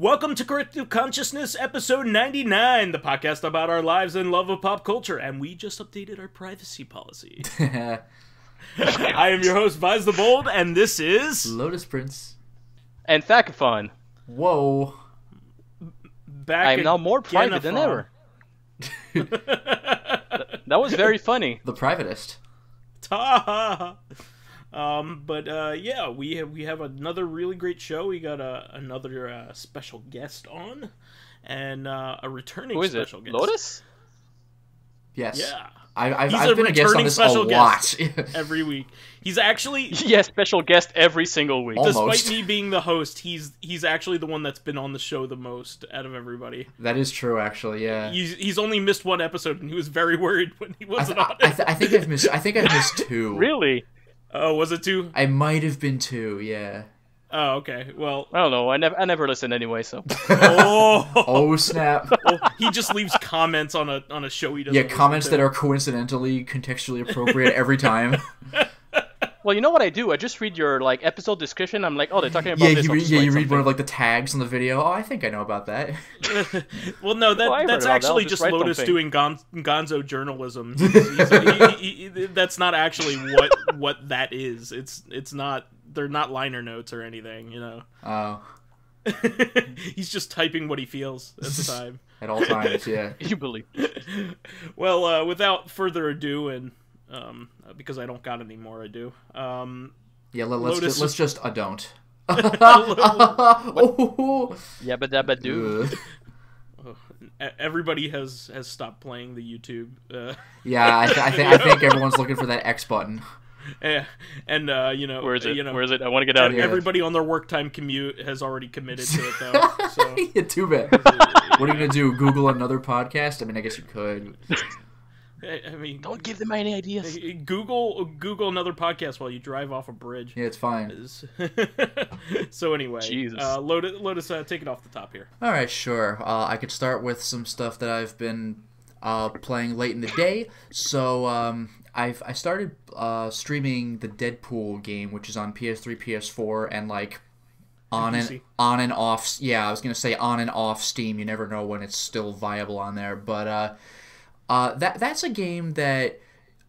Welcome to Corrective Consciousness, episode 99, the podcast about our lives and love of pop culture, and we just updated our privacy policy. I am your host, vysethebold, and this is... Lotus Prince. And Fakafon. Whoa. I am now more private than ever. That was very funny. The privatist. Yeah, we have another really great show. We got another special guest on, and a returning special guest. Lotus? Yes. Yeah. I've been a guest on this a lot. Every week. He's actually... Yeah, special guest every single week. Despite me being the host, he's actually the one that's been on the show the most out of everybody. That is true, actually, yeah. He's only missed one episode, and he was very worried when he wasn't on it. I think I've missed two. Really? Oh, was it two? I might have been two, yeah. Oh, okay. Well, I don't know. I never listen anyway, so. Oh snap! Well, he just leaves comments on a show he doesn't. Yeah, comments that are coincidentally, contextually appropriate every time. Well, you know what I do? I just read your episode description. I'm like, oh, they're talking about this. You read one of the tags on the video. Oh, I think I know about that. Well, no, that's actually just Lotus doing gonzo journalism. That's not actually what that is. It's not. They're not liner notes or anything, you know. Oh. He's just typing what he feels at the time. At all times, yeah. You believe. Well, without further ado, and because I don't got any more ado. Yeah, let's just don't. Yabba dabba do. Everybody has stopped playing the YouTube. Yeah, I think everyone's looking for that X button. Yeah, and you know, where is it? You know, where is it? I want to get out of here. Everybody on their work time commute has already committed to it, though. So. Yeah, too bad. What are you gonna do? Google another podcast? I mean, I guess you could. I mean, don't give them any ideas. Google another podcast while you drive off a bridge. Yeah, it's fine. So anyway, Jesus. Lotus, take it off the top here. All right, sure. I could start with some stuff that I've been playing late in the day. So I started streaming the Deadpool game, which is on PS3, PS4, and on and off. Yeah, I was gonna say on and off Steam. You never know when it's still viable on there, but that's a game that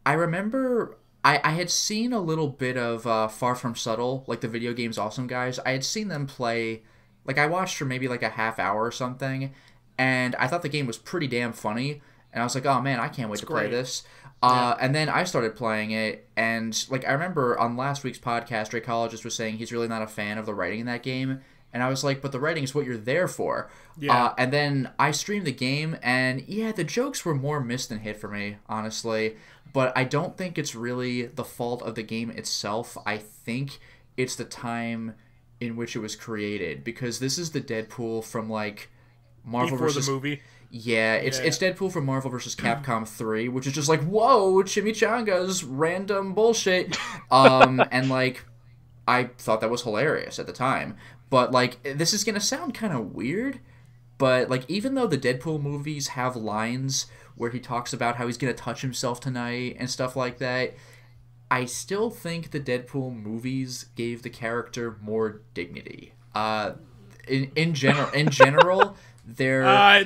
I remember. I had seen a little bit of Far From Subtle, like the video game's Awesome Guys. I had seen them play. I watched for maybe a half hour or something, and I thought the game was pretty damn funny. And I was like, oh man, I can't wait to play this. And then I started playing it, and I remember on last week's podcast, Draycologist was saying he's really not a fan of the writing in that game. And I was like, but the writing is what you're there for. Yeah. And then I streamed the game, and yeah, the jokes were more missed than hit for me, honestly. But I don't think it's really the fault of the game itself. I think it's the time in which it was created, because this is the Deadpool from Marvel before versus the movie. Yeah, it's Deadpool from Marvel vs. Capcom 3, which is just whoa, chimichangas, random bullshit. And I thought that was hilarious at the time. But this is gonna sound kind of weird, but even though the Deadpool movies have lines where he talks about how he's gonna touch himself tonight and stuff like that, I still think the Deadpool movies gave the character more dignity. In general, they're.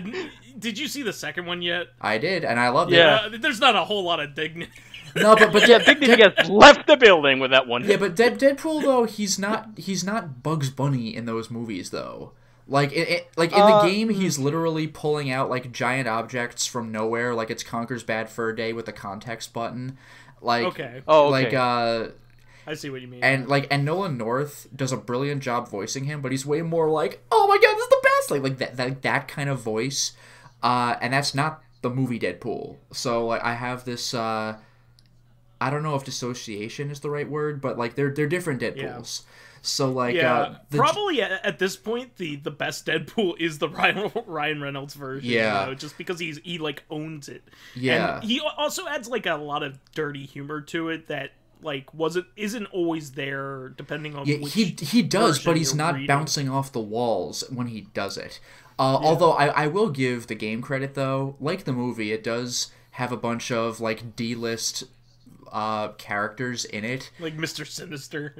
Did you see the second one yet? I did, and I loved it. There's not a whole lot of dignity. No, but dignity has left the building with that one. Yeah, but Deadpool though, he's not Bugs Bunny in those movies though. In the game, he's literally pulling out giant objects from nowhere, like it's Conker's Bad Fur Day with the context button. Okay. I see what you mean. And Nolan North does a brilliant job voicing him, but he's way more oh my god, this is the best! That kind of voice. And that's not the movie Deadpool. So I have this I don't know if dissociation is the right word, but they're different Deadpools. Yeah. So probably at this point the best Deadpool is the Ryan Reynolds version. Yeah, you know, just because he owns it. Yeah, and he also adds a lot of dirty humor to it that isn't always there depending on which he does, but he's not bouncing off the walls when he does it. Although I will give the game credit though, like the movie, it does have a bunch of D-list characters in it. Like Mr. Sinister.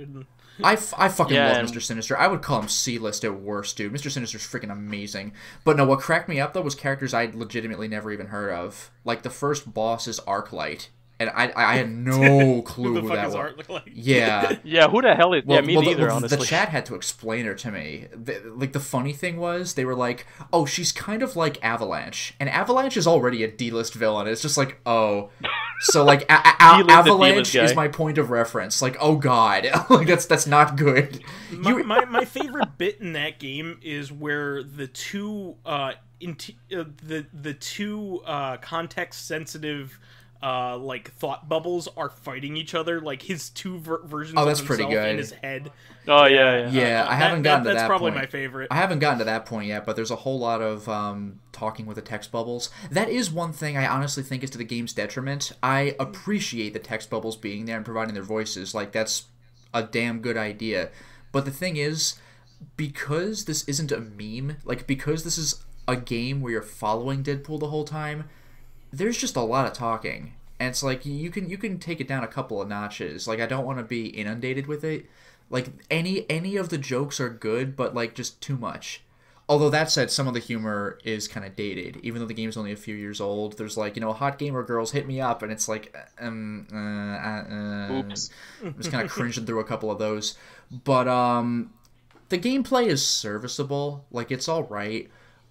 I fucking love Mr. Sinister. I would call him C-list at worst, dude. Mr. Sinister's freaking amazing. But no, what cracked me up, though, was characters I'd legitimately never even heard of. Like, the first boss is Arclight. And I had no clue who that was. Yeah. Yeah, who the hell is... Well, yeah, me neither, honestly. The chat had to explain her to me. The funny thing was, they were like, oh, she's kind of like Avalanche. And Avalanche is already a D-list villain. It's just like, oh... So, like, Avalanche is my point of reference. Like, oh god. Like, that's not good. My favorite bit in that game is where the two context-sensitive... like thought bubbles are fighting each other, like his two versions of himself in his head. Oh yeah. Yeah, I haven't gotten to that point. That's probably my favorite. I haven't gotten to that point yet, but there's a whole lot of talking with the text bubbles. That is one thing I honestly think is to the game's detriment. I appreciate the text bubbles being there and providing their voices. Like, that's a damn good idea. But the thing is, because this isn't a meme, like, because this is a game where you're following Deadpool the whole time, there's just a lot of talking, and it's like you can take it down a couple of notches. Like, I don't want to be inundated with it. Like, any of the jokes are good, but like just too much. Although that said, some of the humor is kind of dated, even though the game's only a few years old. There's like, hot gamer girls hit me up, and it's like, Oops. I'm just kind of cringing through a couple of those. But the gameplay is serviceable. Like, it's all right.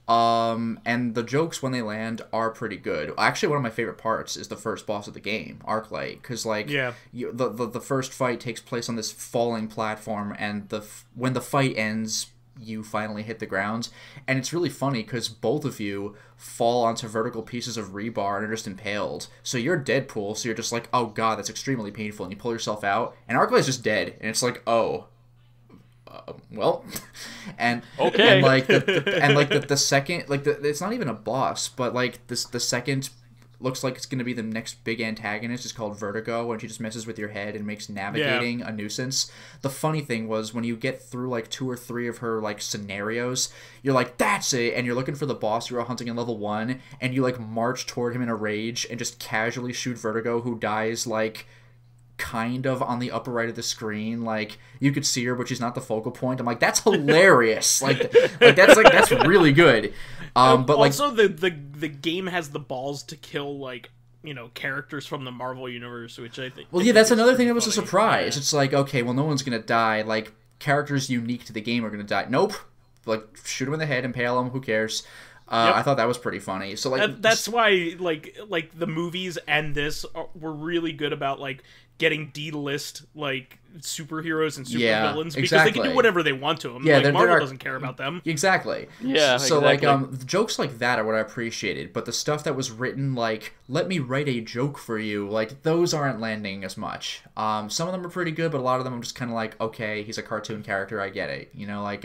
And the jokes when they land are pretty good. Actually, one of my favorite parts is the first boss of the game, Arclight, because like the first fight takes place on this falling platform, and when the fight ends, you finally hit the ground, and it's really funny because both of you fall onto vertical pieces of rebar and are just impaled. So you're Deadpool, so you're just like, oh god, that's extremely painful, and you pull yourself out, and Arclight's just dead, and it's like, oh. Well, and okay, and like the second, like it's not even a boss, but like the second looks like it's gonna be the next big antagonist is called Vertigo, and she just messes with your head and makes navigating a nuisance. The funny thing was, when you get through like 2 or 3 of her like scenarios, you're like, that's it, and you're looking for the boss you were hunting in level 1, and you like march toward him in a rage and just casually shoot Vertigo, who dies like kind of on the upper right of the screen. Like, you could see her, but she's not the focal point. I'm like, that's hilarious. That's really good. But also the game has the balls to kill like characters from the Marvel universe, which I think. Well, yeah, that's another thing that was a surprise. Yeah. It's like, okay, well, no one's gonna die. Like, characters unique to the game are gonna die. Nope. Like, shoot him in the head, impale him. Who cares? I thought that was pretty funny. So like, that's why like the movies and this were really good about like getting D-list like superheroes and supervillains because they can do whatever they want to them. Yeah, like, Marvel doesn't care about them. Exactly. Yeah. So like jokes like that are what I appreciated, but the stuff that was written like, let me write a joke for you, like those aren't landing as much. Some of them are pretty good, but a lot of them I'm just kind of like, okay, he's a cartoon character, I get it. Like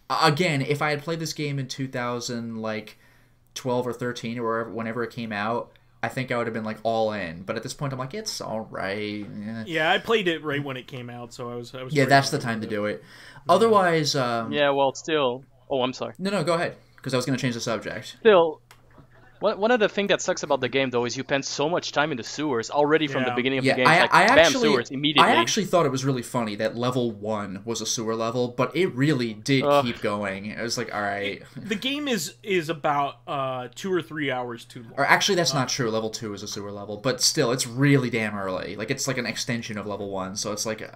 again, if I had played this game in 2012 or 13 or whenever it came out, I think I would have been like all in. But at this point, I'm like, it's all right. Yeah, I played it right when it came out, so I was. Yeah, that's the time to do it. Otherwise, yeah. Well, still. Oh, I'm sorry. No, go ahead, because I was going to change the subject. Still. One of the things that sucks about the game, though, is you spend so much time in the sewers already from the beginning of the game. Bam, sewers immediately. I actually thought it was really funny that level 1 was a sewer level, but it really did keep going. It was like, all right. The game is about 2 or 3 hours too long. Or actually, that's not true. Level 2 is a sewer level, but still, it's really damn early. Like, it's like an extension of level 1, so it's like...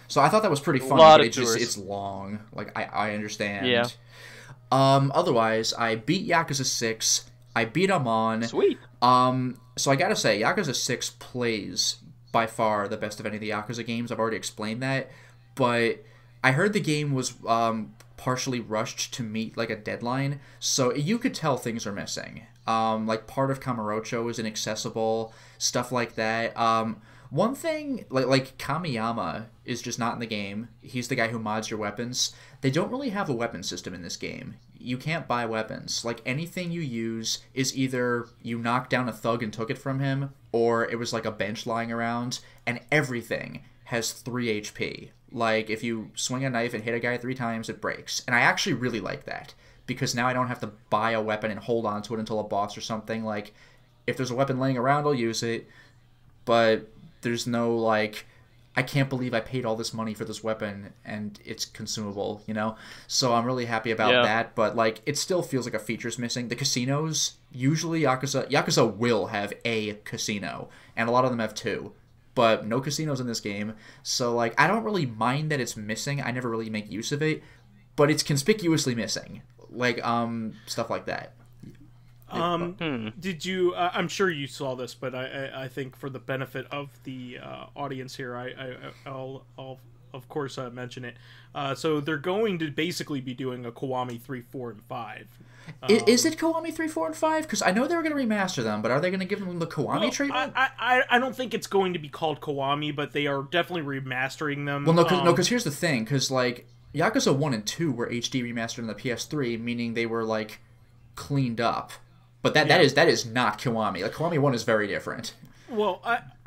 So I thought that was pretty funny, but it's long. Like, I understand. Yeah. Otherwise, I beat Yakuza 6... I beat Amon. Sweet. So I gotta say, Yakuza 6 plays by far the best of any of the Yakuza games. I've already explained that, but I heard the game was partially rushed to meet like a deadline, so you could tell things are missing. Like part of Kamurocho is inaccessible, stuff like that. One thing, like Kamiyama is just not in the game. He's the guy who mods your weapons. They don't really have a weapon system in this game. You can't buy weapons. Like, anything you use is either you knocked down a thug and took it from him, or it was like a bench lying around, and everything has 3 HP. Like, if you swing a knife and hit a guy 3 times, it breaks. And I actually really like that, because now I don't have to buy a weapon and hold on to it until a boss or something. Like, if there's a weapon laying around, I'll use it. but there's no, like, I can't believe I paid all this money for this weapon and it's consumable, you know? So I'm really happy about that, but, like, it still feels like a feature's missing. The casinos, usually Yakuza will have a casino, and a lot of them have two, but no casinos in this game. So, like, I don't really mind that it's missing. I never really make use of it, but it's conspicuously missing. Like, stuff like that. Did you? I'm sure you saw this, but I think for the benefit of the audience here, I'll of course mention it. So they're going to basically be doing a Kiwami 3, 4, and 5. Is it Kiwami 3, 4, and 5? Because I know they were going to remaster them, but are they going to give them the Kiwami treatment? I don't think it's going to be called Kiwami, but they are definitely remastering them. Well, no, because here's the thing, because, like, Yakuza 1 and 2 were HD remastered on the PS3, meaning they were, like, cleaned up. But that is not Kiwami. Like, Kiwami 1 is very different. Well,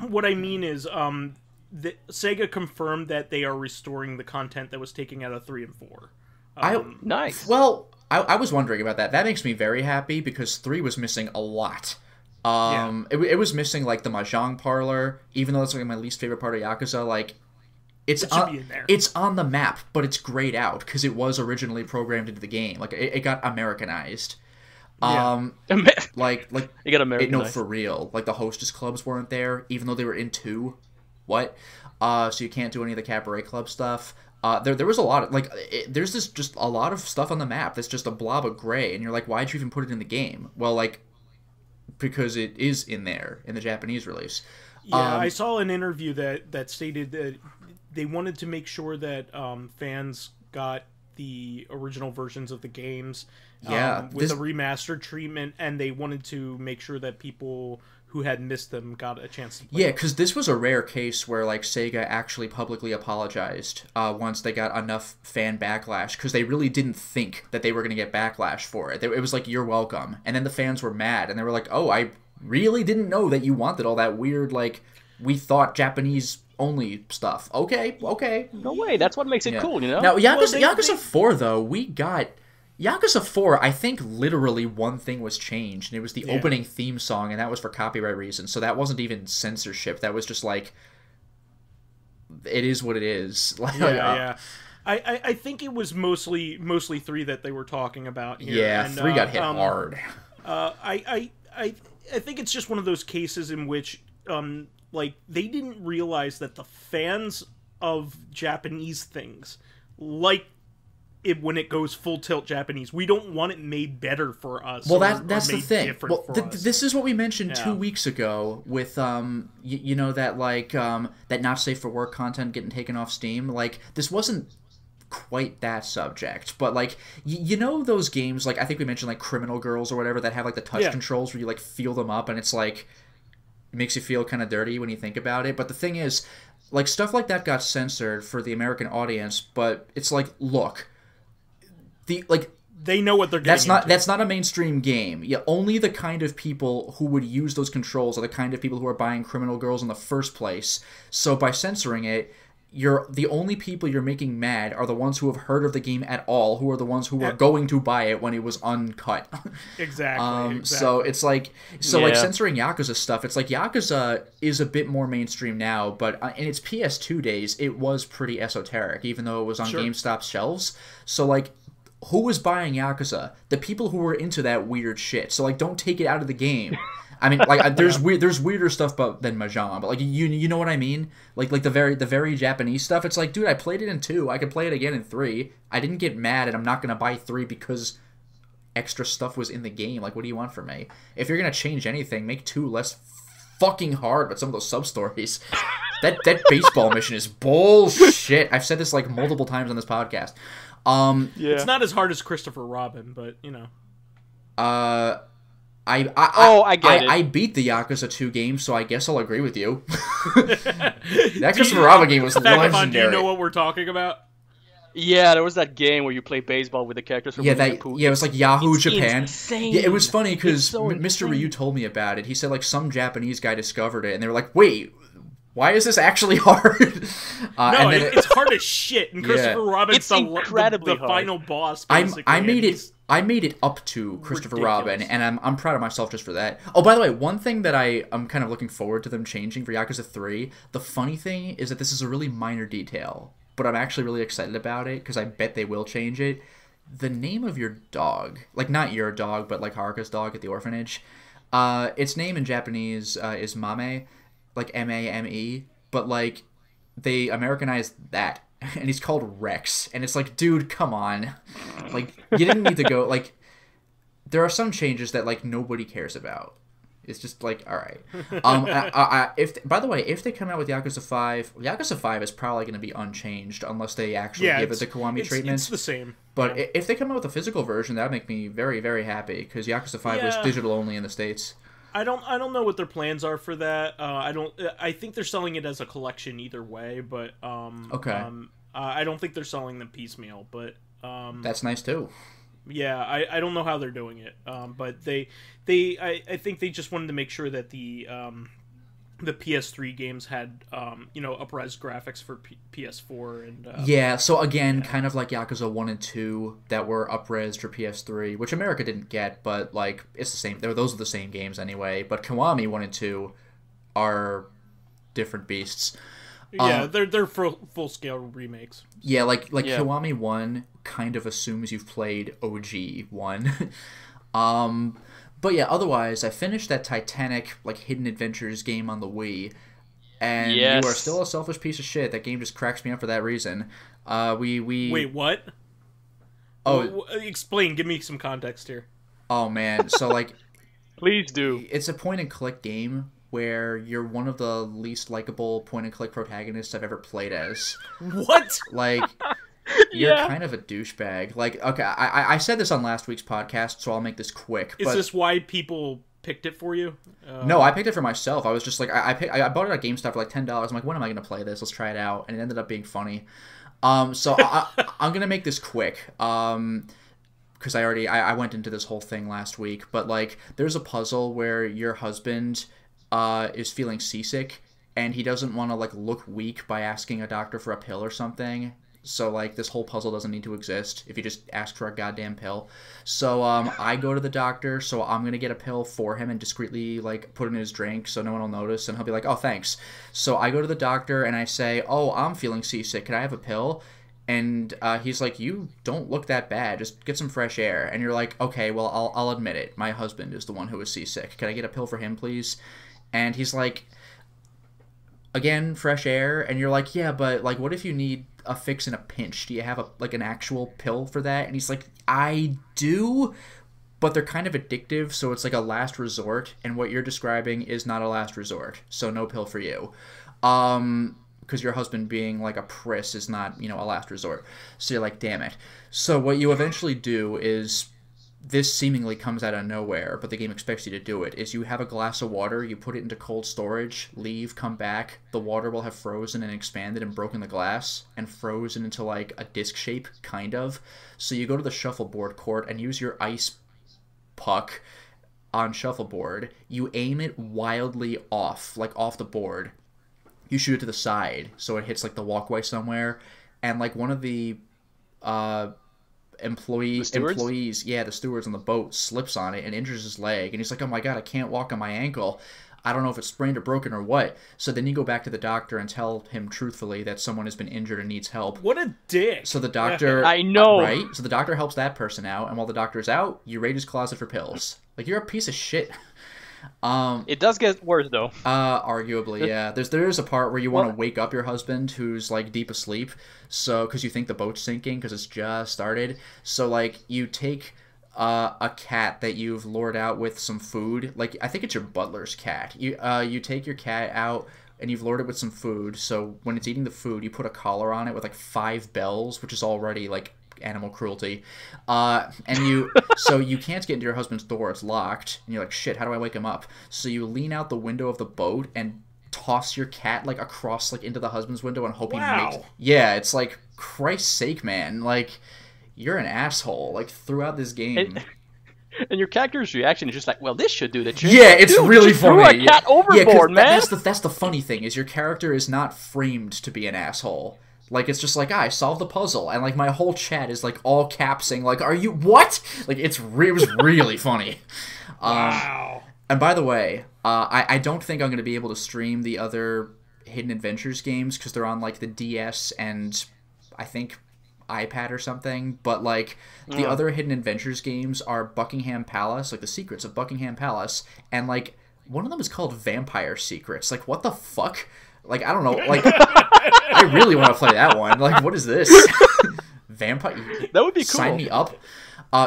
what I mean is, Sega confirmed that they are restoring the content that was taken out of 3 and 4. Nice. Well, I was wondering about that. That makes me very happy, because 3 was missing a lot. It was missing, like, the Mahjong parlor, even though it's, like, my least favorite part of Yakuza, like... It's on the map, but it's grayed out, because it was originally programmed into the game. Like, it got Americanized. Like you got American. No, for real. Like, the hostess clubs weren't there, even though they were in 2. What? So you can't do any of the cabaret club stuff. There was a lot of, like, there's just a lot of stuff on the map that's just a blob of gray, and you're like, why'd you even put it in the game? Well, like, because it is in there in the Japanese release. Yeah, I saw an interview that stated that they wanted to make sure that fans got the original versions of the games with a remastered treatment, and they wanted to make sure that people who had missed them got a chance to play. Yeah, because this was a rare case where, like, Sega actually publicly apologized once they got enough fan backlash, because they really didn't think that they were going to get backlash for it. It was like, you're welcome. And then the fans were mad, and they were like, oh, I really didn't know that you wanted all that weird, like, we thought Japanese only stuff. Okay. No way, that's what makes it cool, you know? Now, Yakuza 4, though, we got... Yakuza 4, I think literally one thing was changed, and it was the opening theme song, and that was for copyright reasons, so that wasn't even censorship. That was just, like, it is what it is. Like, yeah. I think it was mostly 3 that they were talking about here. Yeah, and 3 got hit hard. I think it's just one of those cases in which, like, they didn't realize that the fans of Japanese things like it when it goes full tilt Japanese. We don't want it made better for us. Well, that's the thing. Well, this is what we mentioned 2 weeks ago with you know, that, like, that not safe for work content getting taken off Steam. Like, this wasn't quite that subject, but, like, you know those games, like, I think we mentioned, like, Criminal Girls or whatever, that have, like, the touch controls where you, like, feel them up, and it's like, it makes you feel kind of dirty when you think about it. But the thing is, like, stuff like that got censored for the American audience, but it's like, look, they know what they're getting into. That's not a mainstream game. Yeah, only the kind of people who would use those controls are the kind of people who are buying Criminal Girls in the first place. So by censoring it, the only people you're making mad are the ones who have heard of the game at all, who are the ones who were going to buy it when it was uncut. Exactly. So it's like, like, censoring Yakuza stuff, it's like, Yakuza is a bit more mainstream now, but in its PS2 days, it was pretty esoteric, even though it was on GameStop's shelves. So, like, who was buying Yakuza? The people who were into that weird shit. So, like, don't take it out of the game. I mean, like, there's weirder stuff than Mahjong, but, like, you know what I mean? Like the very Japanese stuff. It's like, dude, I played it in 2. I could play it again in 3. I didn't get mad, and I'm not gonna buy 3 because extra stuff was in the game. Like, what do you want from me? If you're gonna change anything, make 2 less fucking hard with some of those sub stories. That baseball mission is bullshit. I've said this, like, multiple times on this podcast. It's not as hard as Christopher Robin, but, you know. I get it. I beat the Yakuza 2 game, so I guess I'll agree with you. That Christopher Robin game was legendary. Do you know what we're talking about? Yeah, there was that game where you play baseball with the characters from it was like Yahoo Japan. Insane. Yeah, it was funny because Mr. Ryu told me about it. He said, like, some Japanese guy discovered it, and they were like, wait, why is this actually hard? No, it's hard as shit. And Christopher Robin's the final boss. Basically, I made it up to Christopher Robin, and I'm proud of myself just for that. Oh, by the way, one thing that I'm kind of looking forward to them changing for Yakuza 3, the funny thing is that this is a really minor detail, but I'm actually really excited about it, because I bet they will change it. The name of your dog, like not your dog, but like Haruka's dog at the orphanage, its name in Japanese is Mame, like M-A-M-E, but like they Americanized that. And he's called Rex, and it's like, dude, come on, like you didn't need to go. Like, there are some changes that like nobody cares about. It's just like, all right. By the way, if they come out with Yakuza 5 is probably going to be unchanged unless they actually give it the Kiwami treatment. It's the same. But if they come out with a physical version, that would make me very, very happy, because Yakuza 5 was digital only in the States. I don't know what their plans are for that. I think they're selling it as a collection either way, but okay. I don't think they're selling them piecemeal, but that's nice too. Yeah, I don't know how they're doing it, but I think they just wanted to make sure that the PS3 games had up-res graphics for PS4 and yeah. So again, kind of like Yakuza 1 and 2 that were up-res for PS3, which America didn't get, but like it's the same. Those are the same games anyway. But Kiwami 1 and 2 are different beasts. Yeah, they're full scale remakes. Yeah, like Kiwami 1 kind of assumes you've played OG 1. But yeah, otherwise, I finished that Titanic like Hidden Adventures game on the Wii, and you are still a selfish piece of shit. That game just cracks me up for that reason. Wait, what? Oh, explain. Give me some context here. Oh man, so like, please do. It's a point-and-click game where you're one of the least likable point-and-click protagonists I've ever played as. What? Like, you're kind of a douchebag. Like, okay, I said this on last week's podcast, so I'll make this quick. Is this why people picked it for you? No, I picked it for myself. I was just like, I bought it at GameStop for like $10. I'm like, when am I going to play this? Let's try it out. And it ended up being funny. So I'm going to make this quick. Because I went into this whole thing last week. But, like, there's a puzzle where your husband is feeling seasick, and he doesn't want to like look weak by asking a doctor for a pill or something. So like this whole puzzle doesn't need to exist if you just ask for a goddamn pill. So I go to the doctor, so I'm gonna get a pill for him and discreetly like put it in his drink so no one will notice, and he'll be like, oh thanks. So I go to the doctor and I say, oh, I'm feeling seasick, can I have a pill? And he's like, you don't look that bad, just get some fresh air. And you're like, okay, well I'll admit it, my husband is the one who is seasick, can I get a pill for him please? And he's like, again, fresh air. And you're like, yeah, but like, what if you need a fix in a pinch? Do you have an actual pill for that? And he's like, I do, but they're kind of addictive, so it's like a last resort. And what you're describing is not a last resort, so no pill for you. Because your husband being like a priss is not, a last resort. So you're like, damn it. So what you eventually do is, this seemingly comes out of nowhere, but the game expects you to do it, is you have a glass of water, you put it into cold storage, leave, come back, the water will have frozen and expanded and broken the glass, and frozen into like a disc shape, kind of. So you go to the shuffleboard court and use your ice puck on shuffleboard, you aim it wildly off, like off the board, you shoot it to the side, so it hits like the walkway somewhere, and like one of the employees, the stewards on the boat slips on it and injures his leg, and he's like, oh my god, I can't walk on my ankle, I don't know if it's sprained or broken or what. So then you go back to the doctor and tell him truthfully that someone has been injured and needs help. What a dick. So the doctor, I know, right? So the doctor helps that person out, and while the doctor's out, you raid his closet for pills. Like, you're a piece of shit. It does get worse though. Arguably, yeah. There's a part where you want to wake up your husband who's like deep asleep, so because you think the boat's sinking because it's just started. So like you take a cat that you've lured out with some food. Like, I think it's your butler's cat. You take your cat out and you've lured it with some food. So when it's eating the food, you put a collar on it with like 5 bells, which is already like animal cruelty, and so you can't get into your husband's door, it's locked, and you're like, shit, how do I wake him up? So you lean out the window of the boat and toss your cat like across like into the husband's window and hope he makes. Yeah, it's like, Christ's sake, man, like, you're an asshole like throughout this game. And your character's reaction is just like, well, this should do the trick. Yeah, it's really funny. Threw a cat overboard, man. That's the funny thing, is your character is not framed to be an asshole. Like, it's just like, I solved the puzzle, and like my whole chat is like all capsing, like, are you what? Like, it was really funny. Wow. And by the way, I don't think I'm going to be able to stream the other Hidden Adventures games because they're on like the DS and I think iPad or something, but like the other Hidden Adventures games are Buckingham Palace, like the Secrets of Buckingham Palace, and like one of them is called Vampire Secrets. Like, what the fuck? Like, I don't know, like I really want to play that one. Like, what is this? Vampire? That would be cool. Sign me up.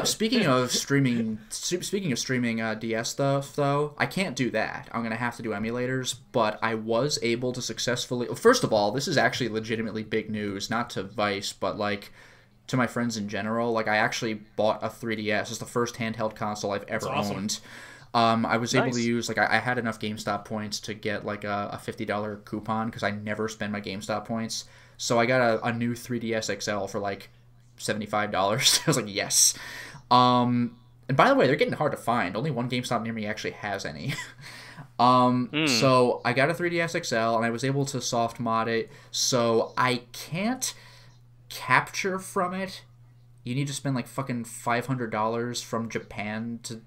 Speaking of streaming DS stuff, though, I can't do that. I'm gonna have to do emulators, but I was able to successfully. First of all, this is actually legitimately big news, not to Vice, but like to my friends in general. Like, I actually bought a 3DS. It's the first handheld console I've ever owned. I was able to use, like, I had enough GameStop points to get like a $50 coupon because I never spend my GameStop points. So I got a new 3DS XL for like $75. I was like, yes. And by the way, they're getting hard to find. Only one GameStop near me actually has any. So I got a 3DS XL and I was able to soft mod it. So I can't capture from it. You need to spend like fucking $500 from Japan to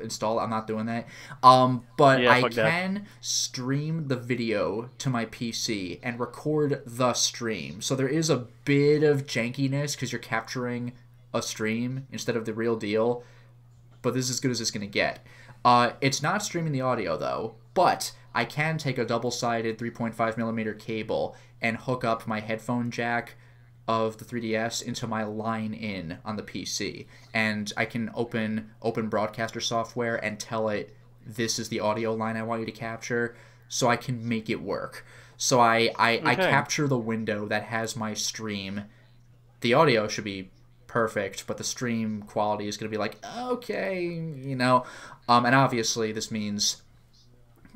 install it. I'm not doing that. But yeah, I can stream the video to my PC and record the stream. So there is a bit of jankiness because you're capturing a stream instead of the real deal. But this is as good as it's going to get. It's not streaming the audio though, but I can take a double-sided 3.5mm cable and hook up my headphone jack of the 3DS into my line in on the PC, and I can open broadcaster software and tell it this is the audio line I want you to capture, so I can make it work. So I capture the window that has my stream. The audio should be perfect, but the stream quality is going to be like, okay, you know. And obviously this means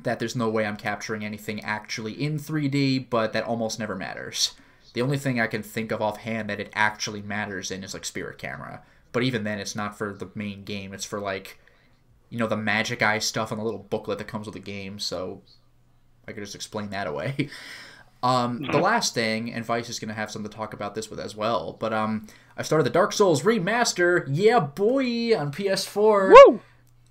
that there's no way I'm capturing anything actually in 3D, but that almost never matters. The only thing I can think of offhand that it actually matters in is like Spirit Camera. But even then, it's not for the main game. It's for like, you know, the Magic Eye stuff on the little booklet that comes with the game. So I could just explain that away. The last thing, and Vice is going to have something to talk about this with as well, but I started the Dark Souls Remaster. Yeah, boy, on PS4. Woo!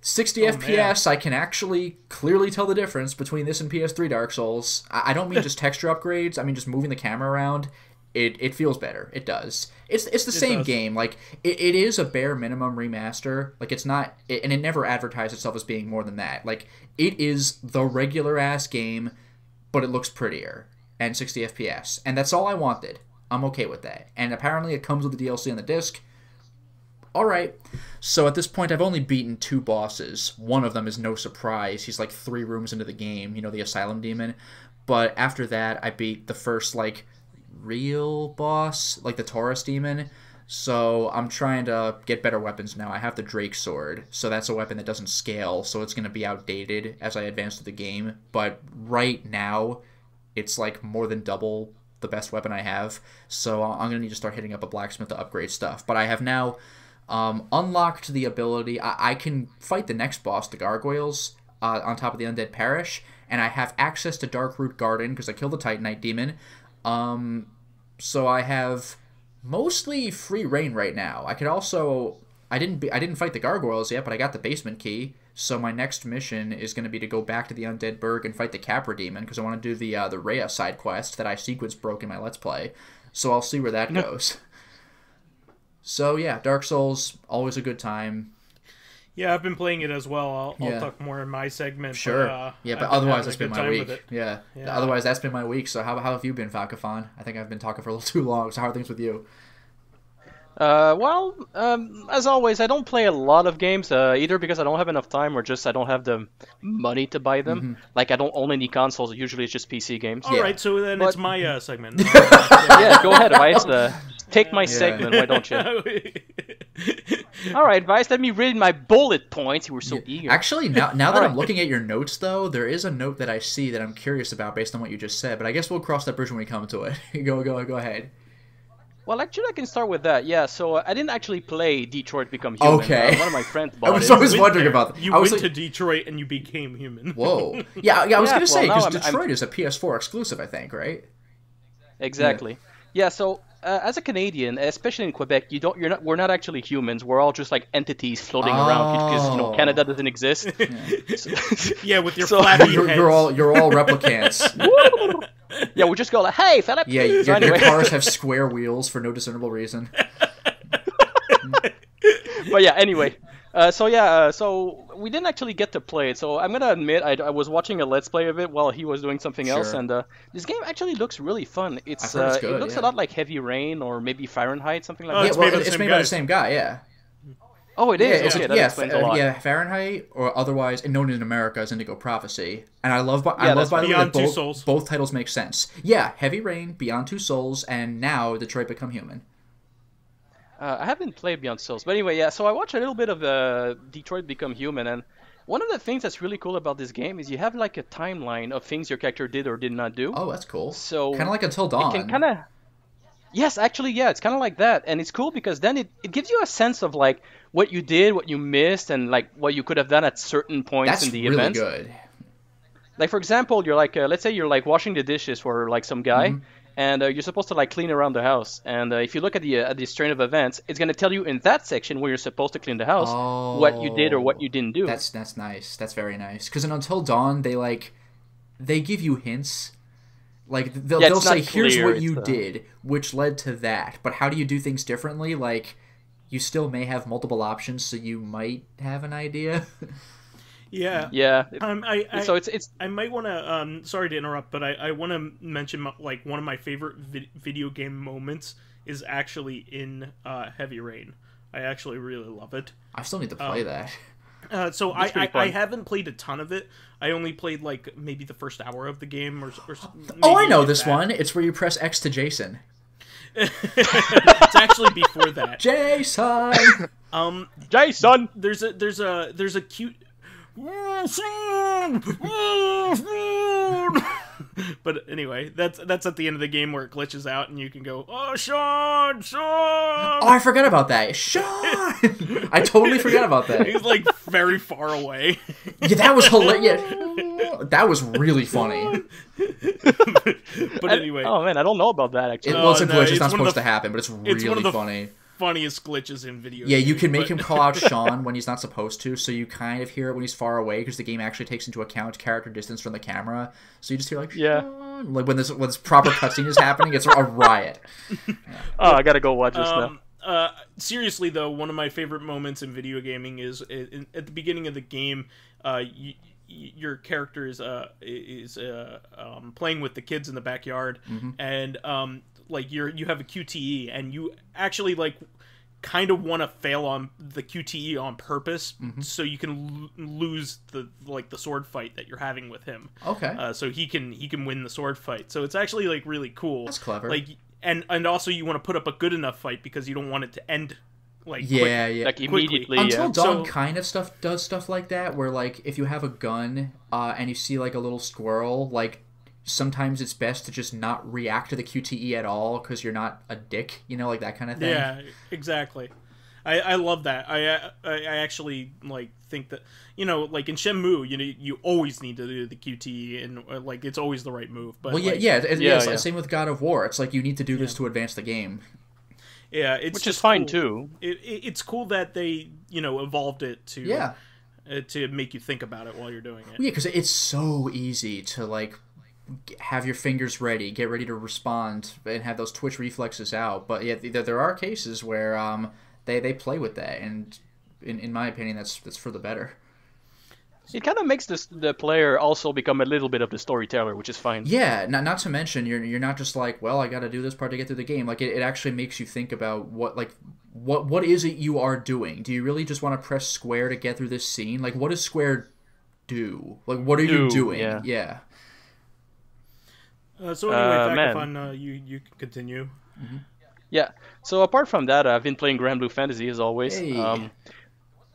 60 FPS, man. I can actually clearly tell the difference between this and PS3 Dark Souls. I don't mean just texture upgrades. I mean just moving the camera around. It feels better. It does. It's the same game. Like, it is a bare minimum remaster. Like, it's not... and it never advertised itself as being more than that. Like, it is the regular-ass game, but it looks prettier. And 60 FPS. And that's all I wanted. I'm okay with that. And apparently it comes with the DLC on the disc. Alright, so at this point I've only beaten 2 bosses. One of them is no surprise. He's like 3 rooms into the game, you know, the Asylum Demon. But after that, I beat the first, like, real boss, like the Taurus Demon. So I'm trying to get better weapons now. I have the Drake Sword, so that's a weapon that doesn't scale, so it's going to be outdated as I advance through the game. But right now, it's like more than double the best weapon I have. So I'm going to need to start hitting up a blacksmith to upgrade stuff. But I have now... unlocked the ability, I can fight the next boss, the Gargoyles, on top of the Undead Parish, and I have access to Darkroot Garden because I killed the Titanite Demon. So I have mostly free reign right now. I could also, I didn't fight the Gargoyles yet, but I got the basement key. So my next mission is going to be to go back to the Undead Burg and fight the Capra Demon because I want to do the Rhea side quest that I sequence broke in my Let's Play. So I'll see where that goes. So yeah, Dark Souls, always a good time. Yeah, I've been playing it as well. I'll talk more in my segment. Sure. But otherwise that's been my week. Yeah. Otherwise that's been my week. So how have you been, Fakafon? I think I've been talking for a little too long. So how are things with you? As always, I don't play a lot of games, either because I don't have enough time or just I don't have the money to buy them. Mm-hmm. Like, I don't own any consoles. Usually it's just PC games. All right, so then it's my segment. Yeah, go ahead, Vice. Take my segment, why don't you? All right, Vice, let me read my bullet points. You were so eager. Actually, now that I'm looking at your notes, though, there is a note that I see that I'm curious about based on what you just said, but I guess we'll cross that bridge when we come to it. Go ahead. Well, actually, I can start with that. Yeah, so I didn't actually play Detroit Become Human. Okay. One of my friends bought it. I was always wondering about that. You went to Detroit and you became human. Whoa. Yeah, I was going to say, because I'm Detroit is a PS4 exclusive, I think, right? Exactly. Yeah, so as a Canadian, especially in Quebec, we're not actually humans. We're all just like entities floating around because Canada doesn't exist. Yeah, with your flappy heads. You're all replicants. Yeah, we just go like, "Hey, Philip." Yeah, your cars have square wheels for no discernible reason. But yeah, anyway. So we didn't actually get to play it. So I'm gonna admit I was watching a Let's Play of it while he was doing something else, and this game actually looks really fun. It's good, it looks a lot like Heavy Rain or maybe Fahrenheit, something like that. Yeah, well, it's made by the same guy, yeah. Oh, it is. Okay, that explains a lot. Yeah, Fahrenheit, or otherwise known in America as Indigo Prophecy, and I love by the way that both titles make sense. Yeah, Heavy Rain, Beyond Two Souls, and now Detroit Become Human. I haven't played Beyond Souls, but anyway, yeah. So I watched a little bit of Detroit Become Human, and one of the things that's really cool about this game is you have like a timeline of things your character did or did not do. Oh, that's cool. So kind of like Until Dawn. It can kind of. Yes, actually, yeah, it's kind of like that, and it's cool because then it gives you a sense of like what you did, what you missed, and like what you could have done at certain points in the event. That's really good. Like for example, you're like, let's say you're like washing the dishes for like some guy, and you're supposed to like clean around the house, and if you look at the strain of events, it's gonna tell you in that section where you're supposed to clean the house what you did or what you didn't do. That's nice. That's very nice. Because in Until Dawn, they give you hints. Like, they'll say, here's what you did, which led to that. But how do you do things differently? Like, you still may have multiple options, so you might have an idea. Yeah. Yeah. So it's. I might want to. Sorry to interrupt, but I want to mention like one of my favorite video game moments is actually in Heavy Rain. I actually really love it. I still need to play that. So I haven't played a ton of it. I only played like maybe the first hour of the game or I know this one. It's where you press X to Jason. It's actually before that. Jason. Jason. There's a cute. But anyway, that's at the end of the game where it glitches out and you can go, "Oh, Sean!" Oh, I forgot about that. Sean! I totally forgot about that. He's like very far away. Yeah, that was hilarious. That was really funny. But anyway. Oh man, I don't know about that actually. It's a glitch. It's not supposed to happen, but it's really funny. Funniest glitches in video games. Yeah, you can make him call out Sean when he's not supposed to, so you kind of hear it when he's far away, because the game actually takes into account character distance from the camera. So you just hear like, Sean. Like when this proper cutscene is happening, it's a riot. Yeah. Oh, I gotta go watch this now. Seriously though, one of my favorite moments in video gaming is at the beginning of the game. Your character is playing with the kids in the backyard, and like you have a QTE, and you actually like kind of want to fail on the QTE on purpose, so you can lose the sword fight that you're having with him. Okay. So he can win the sword fight. So it's actually like really cool. That's clever. Like and also you want to put up a good enough fight because you don't want it to end. Like like immediately. Until Dawn kind of does stuff like that, where like if you have a gun and you see like a little squirrel, like sometimes it's best to just not react to the QTE at all because you're not a dick, like that kind of thing. Yeah, exactly. I love that. I actually like think that like in Shenmue, you always need to do the QTE and like it's always the right move. But same with God of War. It's like you need to do this to advance the game. Yeah, it's which just is fine cool. too. It's cool that they evolved it to make you think about it while you're doing it. Yeah, because it's so easy to like have your fingers ready, get ready to respond, and have those twitch reflexes out. But yeah, there are cases where they play with that, and in my opinion, that's for the better. It kind of makes the player also become a little bit of the storyteller, which is fine. Yeah, not to mention you're not just like, well, I got to do this part to get through the game. Like it actually makes you think about what is it you are doing? Do you really just want to press square to get through this scene? Like what does square do? Like what are you doing? Yeah. So anyway, Fakafon, you can continue. Yeah. So apart from that, I've been playing Granblue Fantasy as always. Hey.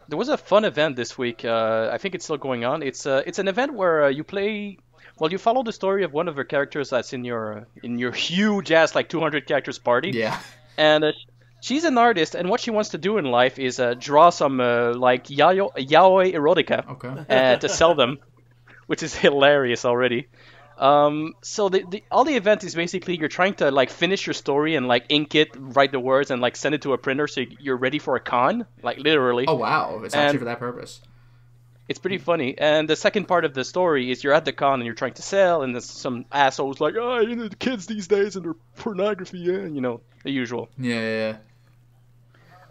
There was a fun event this week. I think it's still going on. It's an event where you play. Well, you follow the story of one of your characters that's in your huge ass like 200 characters party. Yeah. and she's an artist, and what she wants to do in life is draw some like yaoi erotica to sell them, which is hilarious already. So all the event is basically you're trying to like finish your story and like ink it, write the words, and like send it to a printer so you're ready for a con, like literally. Oh wow, it's actually for that purpose. It's pretty funny. And the second part of the story is you're at the con and you're trying to sell, and there's some assholes like, oh, you know, the kids these days and their pornography, yeah, you know, the usual. Yeah.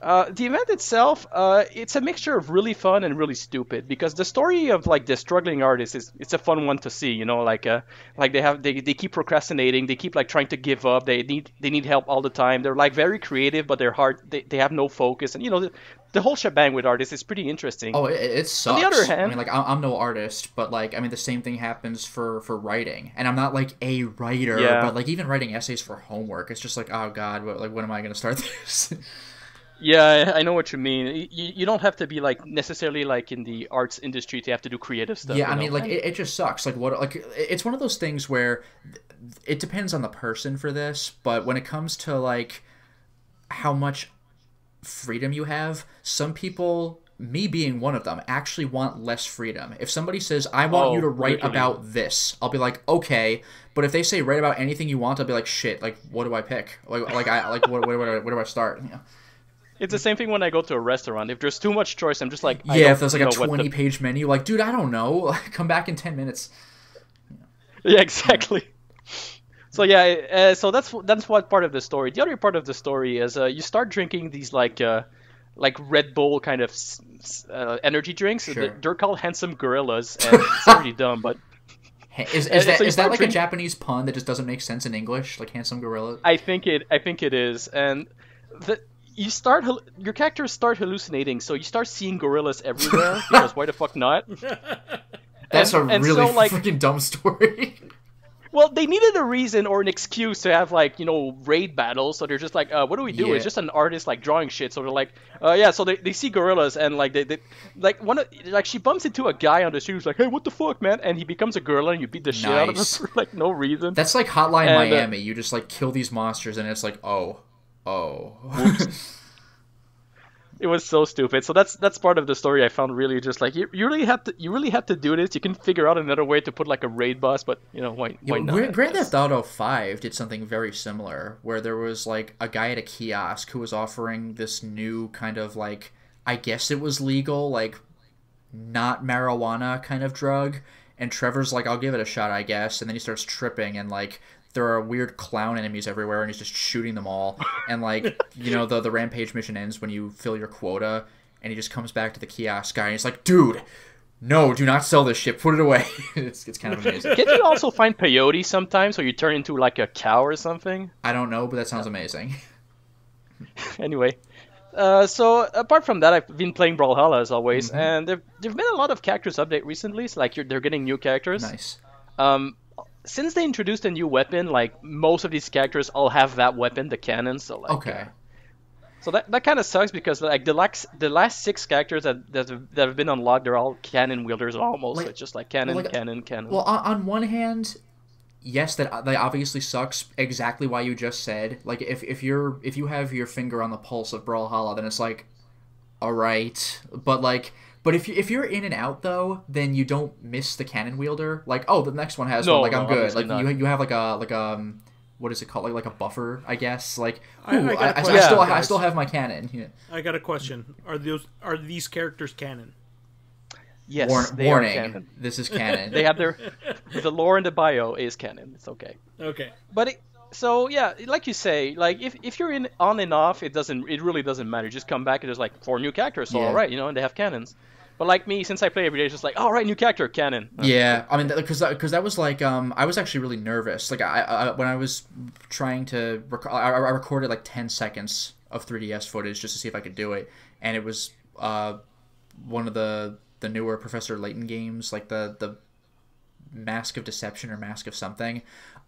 The event itself, it's a mixture of really fun and really stupid, because the story of like the struggling artist it's a fun one to see, you know, like they keep procrastinating, they keep like trying to give up, they need help all the time, they're like very creative, but they're hard, they have no focus, and you know the whole shebang with artists is pretty interesting. Oh, it sucks. On the other hand, I mean, like I'm no artist, but like I mean the same thing happens for writing, and I'm not like a writer, but like even writing essays for homework, it's just like, oh god, when am I gonna start this? Yeah, I know what you mean. You don't have to be like necessarily like in the arts industry to have to do creative stuff. Yeah, I mean, like it just sucks. Like it's one of those things where it depends on the person for this, but when it comes to like how much freedom you have, some people, me being one of them, actually want less freedom. If somebody says, I want you to write about this, I'll be like, okay. But if they say write about anything you want, I'll be like, shit, like what do I pick? Where do I start? Yeah. It's the same thing when I go to a restaurant. If there's too much choice, I'm just like, if there's like a 20-page menu, like, dude, I don't know. Come back in 10 minutes. Yeah, exactly. So yeah, so that's what part of the story. The other part of the story is you start drinking these like Red Bull kind of energy drinks. Sure. They're called handsome gorillas, and it's pretty dumb, but. Is that like a Japanese pun that just doesn't make sense in English, like handsome gorilla? I think it is, and your characters start hallucinating, so you start seeing gorillas everywhere, because why the fuck not? That's a really freaking dumb story. Well, they needed a reason or an excuse to have like, you know, raid battles, so they're just like, what do we do? Yeah. It's just an artist like drawing shit, so they're like, so they see gorillas, and like they like she bumps into a guy on the street who's like, hey, what the fuck, man? And he becomes a gorilla, and you beat the shit out of him for like no reason. That's like Hotline Miami. You just like kill these monsters, and it's like, oh. It was so stupid. So that's part of the story I found really just like you really have to do this. You can figure out another way to put like a raid boss, but you know why not? Grand Theft Auto 5 did something very similar, where there was like a guy at a kiosk who was offering this new kind of like, I guess it was legal, like not marijuana kind of drug, and Trevor's like, I'll give it a shot, I guess, and then he starts tripping, and like there are weird clown enemies everywhere, and he's just shooting them all. And, like, you know, the rampage mission ends when you fill your quota, and he just comes back to the kiosk guy, and he's like, dude, no, do not sell this shit. Put it away. It's kind of amazing. Can't you also find peyote sometimes, or you turn into, like, a cow or something? I don't know, but that sounds amazing. Anyway. So, apart from that, I've been playing Brawlhalla, as always, and there've been a lot of characters update recently, so, like, they're getting new characters. Nice. Since they introduced a new weapon, like, most of these characters all have that weapon, the cannon, so, like... Okay. So that kind of sucks, because, like, the last 6 characters that have been unlocked, they're all cannon wielders almost. Like, so it's just, like, cannon. Well, on one hand, yes, that obviously sucks, exactly why you just said. Like, if you have your finger on the pulse of Brawlhalla, then it's like, alright. But if you're in and out though, then you don't miss the cannon wielder. Like, oh, the next one has one. Like, I'm good. Like you have like a what is it called? Like a buffer, I guess. Like, I still have my cannon. Yeah. I got a question. Are these characters canon? Yes. Warning. Are canon. This is canon. They have the lore in the bio is canon. It's okay. Okay. But so yeah, like you say, like if you're in on and off, it really doesn't matter. Just come back and there's like 4 new characters, so all right, you know, and they have cannons. But like me, since I play every day, it's just like, all right, new character, cannon. Yeah, I mean, because that was like, I was actually really nervous. Like, I when I was trying to, I recorded like 10 seconds of 3DS footage just to see if I could do it, and it was one of the newer Professor Layton games, like the Mask of Deception or Mask of something.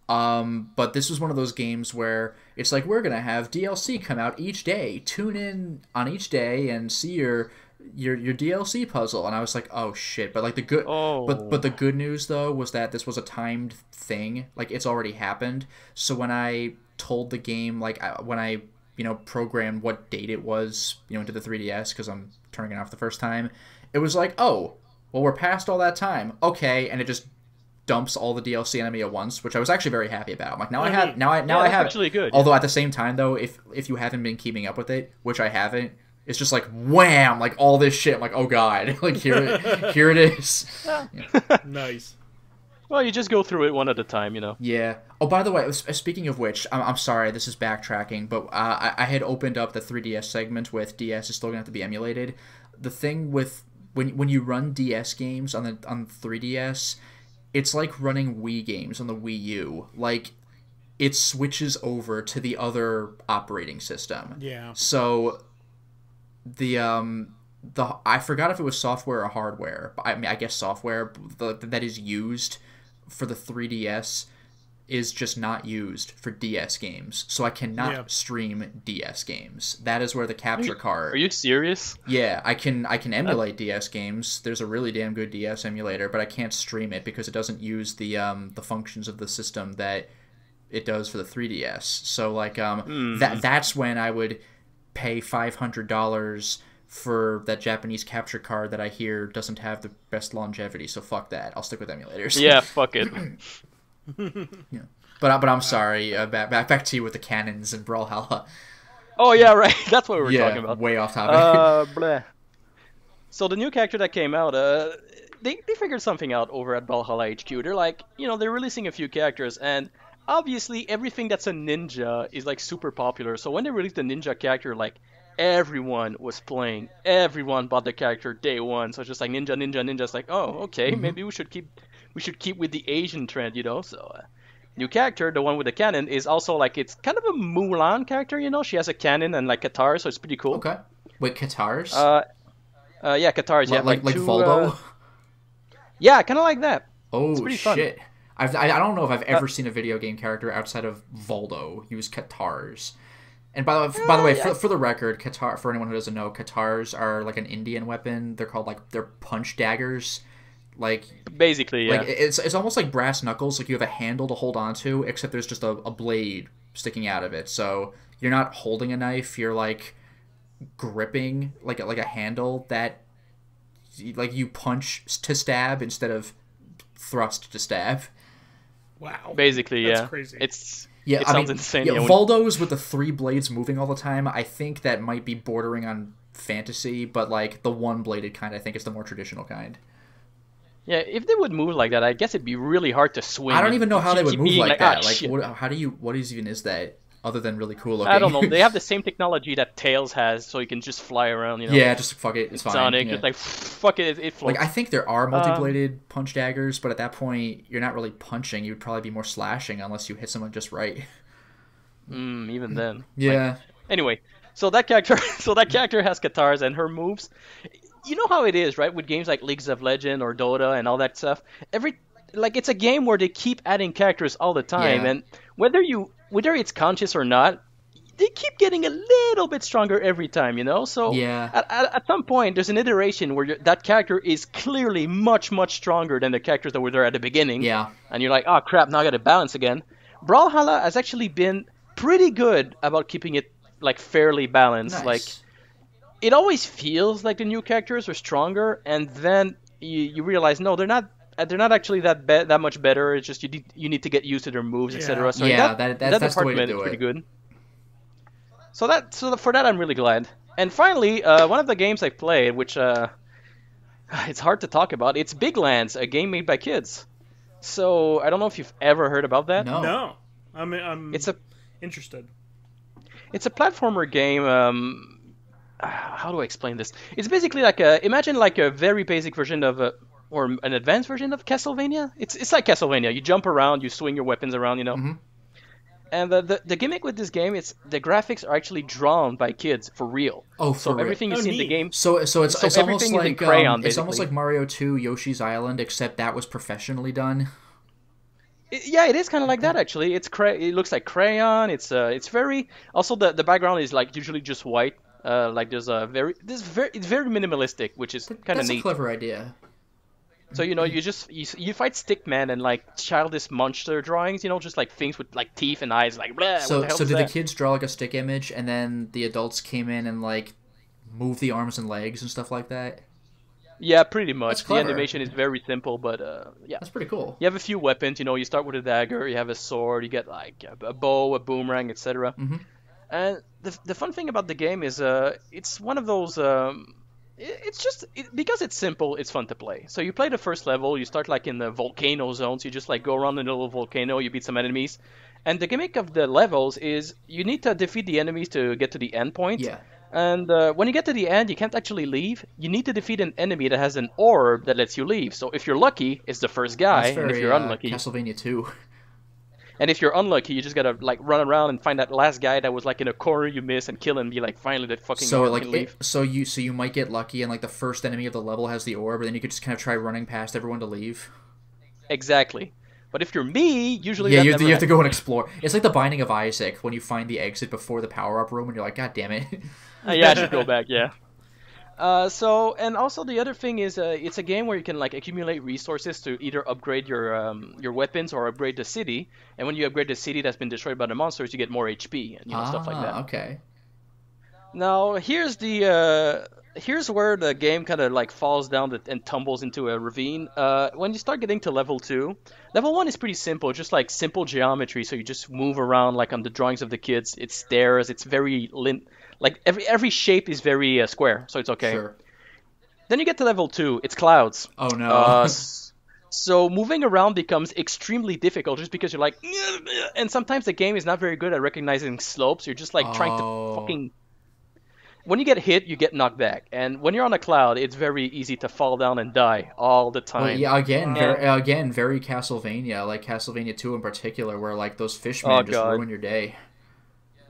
But this was one of those games where it's like, we're gonna have DLC come out each day. Tune in on each day and see your DLC puzzle. And I was like, oh shit. But like the good news though was that this was a timed thing. Like, it's already happened. So when I told the game, like when I programmed what date it was, into the 3DS because I'm turning it off the first time, it was like, oh, well, we're past all that time. Okay, and it just dumps all the DLC on me at once, which I was actually very happy about. I'm like, I have actually good. Although at the same time though, if you haven't been keeping up with it, which I haven't, it's just like wham, like all this shit. I'm like, oh god, like here it is. Yeah. Nice. Well, you just go through it one at a time, Yeah. Oh, by the way, speaking of which, I'm sorry, this is backtracking, but I had opened up the 3DS segment with DS is still gonna have to be emulated. The thing with when you run DS games on 3DS, it's like running Wii games on the Wii U. Like, it switches over to the other operating system. Yeah. So the I forgot if it was software or hardware. I guess software that is used for the 3DS is just not used for DS games. So I cannot stream DS games. That is where the capture card... Are you serious? Yeah, I can emulate DS games. There's a really damn good DS emulator, but I can't stream it because it doesn't use the functions of the system that it does for the 3DS. So like that's when I would pay $500 for that Japanese capture card that I hear doesn't have the best longevity. So fuck that. I'll stick with emulators. Yeah, fuck it. Yeah. But I'm sorry. Back to you with the cannons and Brawlhalla. Oh yeah, right. That's what we were talking about. Way off topic. Bleh. So the new character that came out, they figured something out over at Brawlhalla HQ. They're like, they're releasing a few characters, and obviously everything that's a ninja is like super popular. So when they released the ninja character, like everyone was playing. Everyone bought the character day one. So it's just like ninja. It's like, oh, okay, maybe we should keep with the Asian trend, So, new character, the one with the cannon, is also like, it's kind of a Mulan character, She has a cannon and like katars, so it's pretty cool. Okay. Wait, katars? Yeah, katars. Yeah, like Voldo. Yeah, kind of like that. Oh it's pretty shit! Fun. I don't know if I've ever seen a video game character outside of Voldo use katars. And by the way, for the record, katar, for anyone who doesn't know, katars are like an Indian weapon. They're called they're punch daggers. Like basically, yeah. Like it's almost like brass knuckles. Like you have a handle to hold onto, except there's just a blade sticking out of it. So you're not holding a knife. You're like gripping like a handle that like you punch to stab instead of thrust to stab. Wow. Basically, That's crazy. It sounds insane. Yeah, Voldos with the 3 blades moving all the time. I think that might be bordering on fantasy, but like the 1-bladed kind, I think is the more traditional kind. Yeah, if they would move like that, I guess it'd be really hard to swing. I don't even know how they would move like that. Like, what even is that other than really cool looking? I don't know. They have the same technology that Tails has, so you can just fly around, Yeah, just fuck it. It's fine. Sonic, yeah. just like, fuck it, it floats. Like, I think there are multi-bladed punch daggers, but at that point, you're not really punching. You'd probably be more slashing unless you hit someone just right. Even then. Yeah. Like, anyway, so that character has katars, and her moves... You know how it is, right? With games like Leagues of Legends or Dota and all that stuff. It's a game where they keep adding characters all the time, and whether it's conscious or not, they keep getting a little bit stronger every time, So at some point, there's an iteration where that character is clearly much, much stronger than the characters that were there at the beginning. Yeah. And you're like, oh crap, now I got to balance again. Brawlhalla has actually been pretty good about keeping it like fairly balanced. Nice. Like, it always feels like the new characters are stronger, and then you realize no, they're not actually that much better. It's just you need to get used to their moves, etc. So that's the way to do it. Pretty good. So for that I'm really glad. And finally, one of the games I played, which it's hard to talk about, it's Biglands, a game made by kids. So I don't know if you've ever heard about that. No. I'm interested. It's a platformer game. How do I explain this? It's basically like imagine like a very basic version of or an advanced version of Castlevania. It's like Castlevania. You jump around, you swing your weapons around, Mm-hmm. And the gimmick with this game is the graphics are actually drawn by kids for real. Oh, for real. Everything you see in the game. So it's almost like crayon, it's almost like Mario 2 Yoshi's Island, except that was professionally done. It is kind of like that actually. It looks like crayon. It's very also the background is like usually just white. Like it's very minimalistic, which is kind of neat. That's a clever idea. So you fight stickman and like childish monster drawings, just like things with like teeth and eyes, like blah. So what the hell did that? The kids draw like a stick image, and then the adults came in and like moved the arms and legs and stuff like that? Yeah, pretty much. The animation is very simple, but yeah. That's pretty cool. You have a few weapons, you start with a dagger, you have a sword, you get like a bow, a boomerang, etc. Mm-hmm. And the fun thing about the game is it's one of those because it's simple, it's fun to play. So you play the first level, you start like in the volcano zones, you just like go around in a little volcano, you beat some enemies. And the gimmick of the levels is you need to defeat the enemies to get to the end point. Yeah. And when you get to the end, you can't actually leave. You need to defeat an enemy that has an orb that lets you leave. So if you're lucky, it's the first guy. That's very, and if you're unlucky, Castlevania 2. And if you're unlucky, you just gotta like run around and find that last guy that was like in a corner you miss and kill him. And be like, finally, that fucking orb can leave. So you might get lucky and like the first enemy of the level has the orb, and then you could just kind of try running past everyone to leave. Exactly. But if you're me, usually you have to go and explore. It's like the Binding of Isaac when you find the exit before the power-up room, and you're like, God damn it. Yeah, I should go back. Yeah. And also the other thing is, it's a game where you can like accumulate resources to either upgrade your weapons or upgrade the city. And when you upgrade the city that's been destroyed by the monsters, you get more HP and stuff like that. Okay. Now here's where the game kind of like falls down and tumbles into a ravine. When you start getting to level 2, level 1 is pretty simple, just like simple geometry. So you just move around like on the drawings of the kids. It's stairs. It's very like every shape is very square, so it's okay. Sure. Then you get to level 2. It's clouds. Oh no. So moving around becomes extremely difficult just because you're like, and sometimes the game is not very good at recognizing slopes. You're just like trying to fucking. When you get hit, you get knocked back, and when you're on a cloud, it's very easy to fall down and die all the time. Well, yeah, very Castlevania, like Castlevania 2 in particular, where like those fishmen just ruin your day.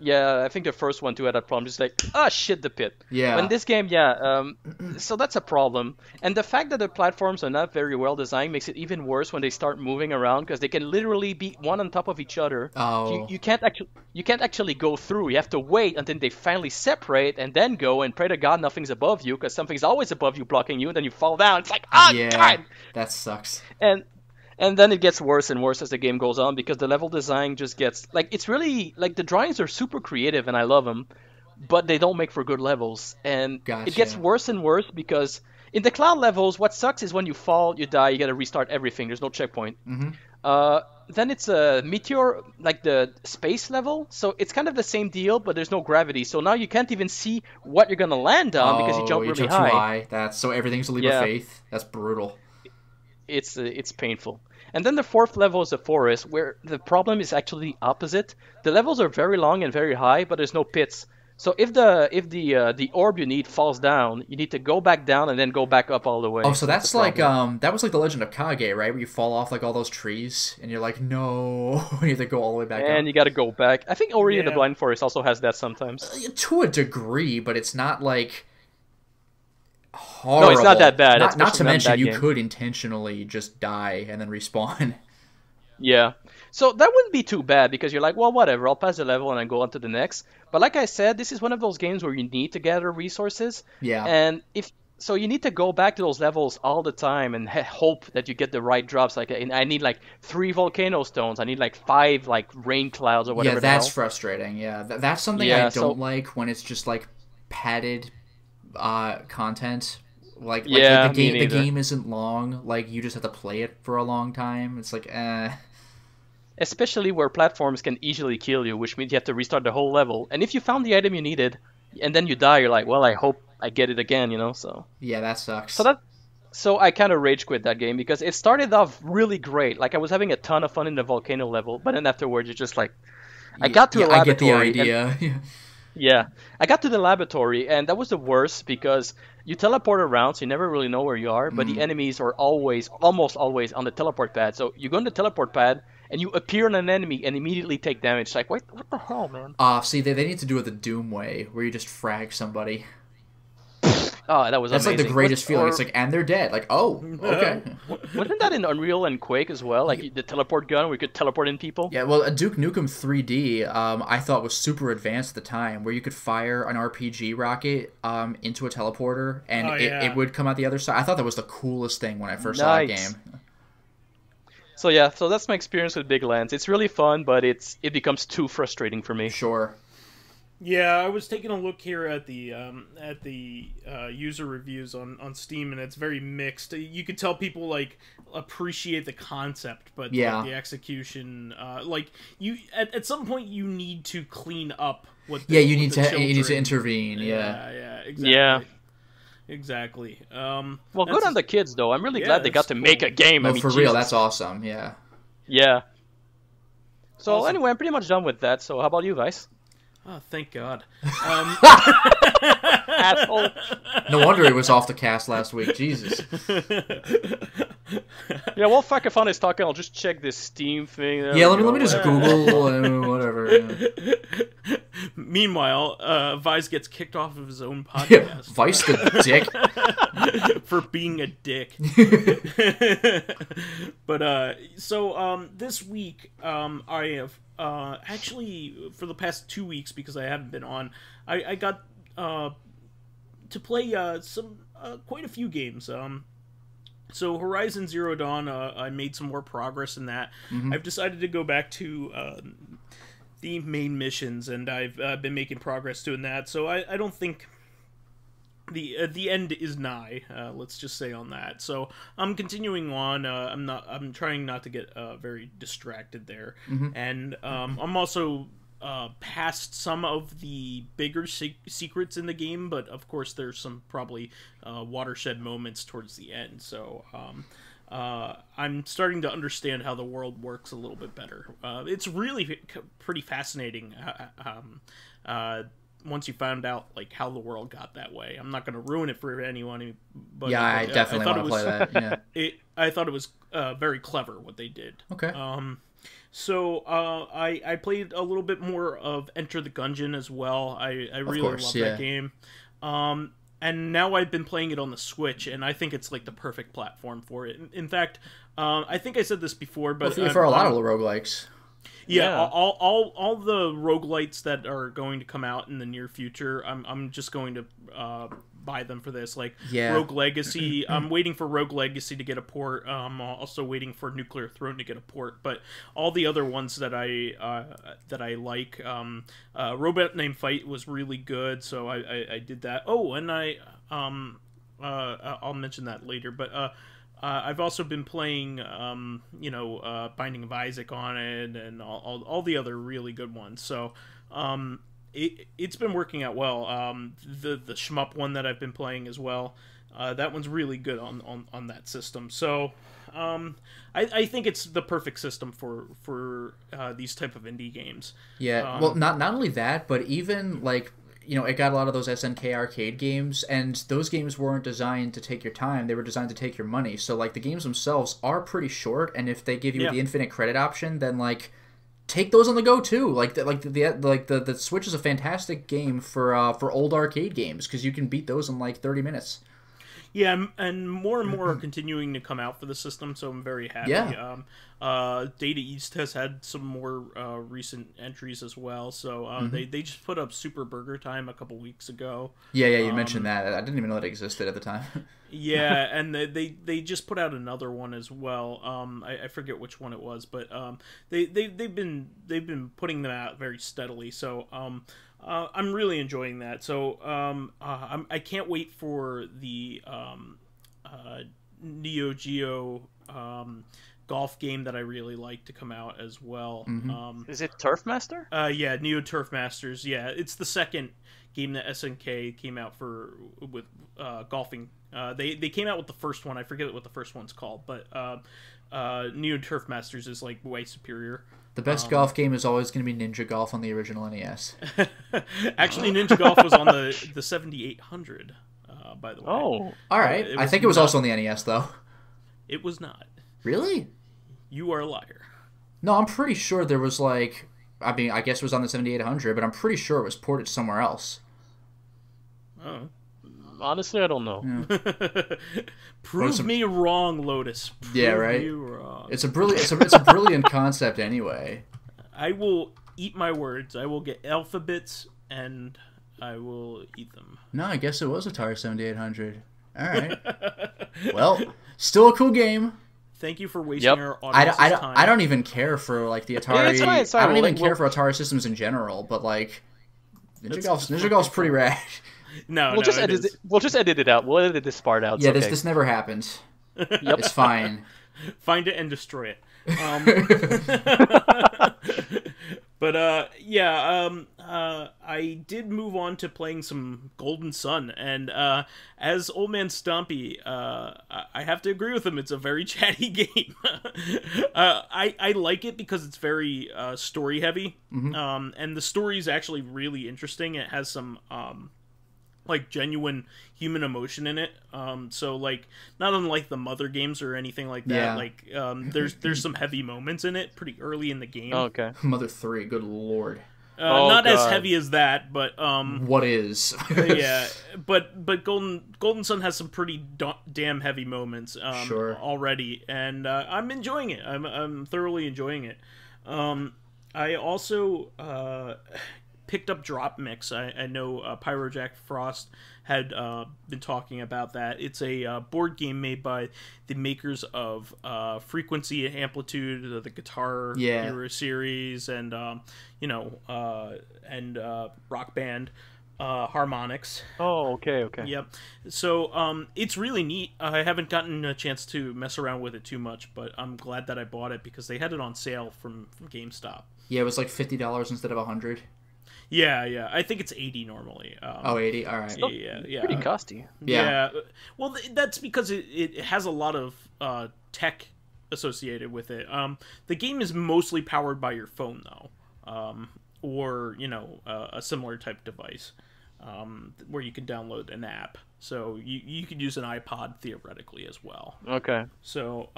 Yeah, I think the first one too had that problem. Just like, shit, the pit. Yeah. In this game, so that's a problem. And the fact that the platforms are not very well designed makes it even worse when they start moving around, because they can literally be one on top of each other. Oh. You can't actually go through. You have to wait until they finally separate and then go and pray to God nothing's above you, because something's always above you blocking you, and then you fall down. It's like, God! That sucks. And then it gets worse and worse as the game goes on, because the level design just gets like, it's really like the drawings are super creative and I love them, but they don't make for good levels. And It gets worse and worse because in the cloud levels, what sucks is when you fall, you die, you got to restart everything. There's no checkpoint. Mm-hmm. Then it's a meteor, like the space level, so it's kind of the same deal, but there's no gravity. So now you can't even see what you're gonna land on because you jump really high. So everything's a leap of faith. That's brutal. It's painful. And then the fourth level is the forest, where the problem is actually the opposite. The levels are very long and very high, but there's no pits. So if the orb you need falls down, you need to go back down and then go back up all the way. Oh, so that's like that was like the Legend of Kage, right? Where you fall off like all those trees, and you're like, no, you have to go all the way back. And you got to go back. I think Ori and the Blind Forest also has that sometimes. To a degree, but it's not like horrible. No, it's not that bad. Not to mention you could intentionally just die and then respawn. Yeah. So that wouldn't be too bad because you're like, well, whatever, I'll pass the level and then go on to the next. But like I said, this is one of those games where you need to gather resources. Yeah. And so you need to go back to those levels all the time and hope that you get the right drops. Like I need like 3 volcano stones. I need like 5 like rain clouds or whatever. Yeah, that's frustrating. Yeah, that's something I don't like when it's just like padded content. Like the game isn't long. Like you just have to play it for a long time. It's like Especially where platforms can easily kill you, which means you have to restart the whole level. And if you found the item you needed, and then you die, you're like, well, I hope I get it again, So yeah, that sucks. So I kind of rage quit that game because it started off really great. Like I was having a ton of fun in the volcano level, but then afterwards you're just like, I got to a laboratory. I get the idea. Yeah, I got to the laboratory, and that was the worst because you teleport around, so you never really know where you are, but the enemies are almost always on the teleport pad. So you go on the teleport pad, and you appear on an enemy and immediately take damage. It's like, what the hell, man? See, they need to do it the Doom way, where you just frag somebody. Oh, that was That's amazing. Like the greatest feeling. It's like, and they're dead. Like, oh, okay. Wasn't that in Unreal and Quake as well? Like the teleport gun, we could teleport in people? Yeah, well, Duke Nukem 3D, I thought was super advanced at the time, where you could fire an RPG rocket into a teleporter, and it would come out the other side. I thought that was the coolest thing when I first saw the game. So yeah, so that's my experience with Biglands. It's really fun, but it becomes too frustrating for me. Sure. Yeah, I was taking a look here at the user reviews on Steam, and it's very mixed. You could tell people like appreciate the concept, but like, the execution, like you at some point you need to clean up what. You need to intervene. Yeah, exactly. Yeah. Exactly. Well, good on the kids though. I'm really glad they got to make a game. No, I mean, for real, that's awesome. Yeah. Yeah. So anyway, I'm pretty much done with that. So how about you, Vice? Oh, thank God. Asshole. No wonder he was off the cast last week. Jesus. Yeah, while Fakafon is talking, I'll just check this Steam thing. Yeah, let me just Google and whatever. Yeah. Meanwhile, Vice gets kicked off of his own podcast. Yeah, Vice the dick. For being a dick. But, so, this week, I have, actually, for the past 2 weeks, because I haven't been on, I got, to play, quite a few games. So Horizon Zero Dawn, I made some more progress in that. Mm-hmm. I've decided to go back to the main missions, and I've been making progress doing that. So I don't think the end is nigh. Let's just say on that. So I'm continuing on. I'm trying not to get very distracted there, mm-hmm. and I'm also past some of the bigger secrets in the game, but of course there's some probably watershed moments towards the end, so I'm starting to understand how the world works a little bit better. It's really pretty fascinating once you found out like how the world got that way. I'm not going to ruin it for anyone, but yeah, I definitely want to play that. Yeah. I thought it was very clever what they did. Okay. So I played a little bit more of Enter the Gungeon as well. I really love that game. And now I've been playing it on the Switch, and I think it's like the perfect platform for it. In fact, I think I said this before, but for a lot of roguelikes. Yeah, all the roguelites that are going to come out in the near future, I'm just going to buy them for this. Like Rogue Legacy, I'm waiting for Rogue Legacy to get a port. I'm also waiting for Nuclear Throne to get a port. But all the other ones that I like, Robot Named Fight was really good, so I did that. Oh, and I'll mention that later, but. I've also been playing, Binding of Isaac on it, and all the other really good ones. So it's been working out well. The shmup one that I've been playing as well, that one's really good on that system. So I think it's the perfect system for these type of indie games. Yeah, well, not only that, but even like. It got a lot of those SNK arcade games, and those games weren't designed to take your time. They were designed to take your money. So, like, the games themselves are pretty short, and if they give you the infinite credit option, then, like, take those on the go, too. The Switch is a fantastic game for old arcade games, because you can beat those in, like, 30 minutes. Yeah, and more are continuing to come out for the system, so I'm very happy. Yeah. Data East has had some more recent entries as well, so they just put up Super Burger Time a couple weeks ago. Yeah, you mentioned that. I didn't even know that existed at the time. Yeah, and they just put out another one as well. I forget which one it was, but they've been putting them out very steadily. So I'm really enjoying that. So I can't wait for the Neo Geo golf game that I really like to come out as well. Mm-hmm. Is it Turf Master? Yeah, Neo Turf Masters. Yeah, it's the second game that SNK came out with golfing. They came out with the first one. I forget what the first one's called, but Neo Turf Masters is like way superior. The best golf game is always going to be Ninja Golf on the original NES. Actually, Ninja Golf was on the 7800, by the way. Oh, all right. I think it was also on the NES, though. It was not. Really? You are a liar. No, I'm pretty sure there was like... I mean, I guess it was on the 7800, but I'm pretty sure it was ported somewhere else. Oh. Honestly, I don't know. Yeah. Prove me wrong, Lotus. Prove me wrong. It's a brilliant concept anyway. I will eat my words. I will get alphabets and I will eat them. No, I guess it was Atari 7800. All right. Well, still a cool game. Thank you for wasting our audience's time. I don't even care for like the Atari. Yeah, it's fine. I don't even care for Atari systems in general, but like Ninja Golf's pretty rad. We'll just edit it out. We'll edit this part out. Yeah, this never happened. It's fine. Find it and destroy it. But I did move on to playing some Golden Sun, and as Old Man Stompy, I have to agree with him. It's a very chatty game. I like it because it's very story heavy, and the story is actually really interesting. It has some like genuine human emotion in it. So like not unlike the Mother games or anything like that. Yeah. Like there's some heavy moments in it pretty early in the game. Oh, okay. Mother 3, good lord. Not as heavy as that, but what is? yeah, but Golden Sun has some pretty damn heavy moments already, and I'm enjoying it. I'm thoroughly enjoying it. I also picked up Dropmix. I know Pyrojack Frost had been talking about that. It's a board game made by the makers of Frequency and Amplitude, the Guitar Hero series, and Rock Band Harmonix. Oh, okay. Yep. So it's really neat. I haven't gotten a chance to mess around with it too much, but I'm glad that I bought it because they had it on sale from GameStop. Yeah, it was like $50 instead of $100. Yeah. I think it's 80 normally. 80. All right. Yeah. Pretty costly. Yeah. Well, that's because it has a lot of tech associated with it. The game is mostly powered by your phone, though, or a similar type device, where you can download an app. So you could use an iPod theoretically as well. Okay. So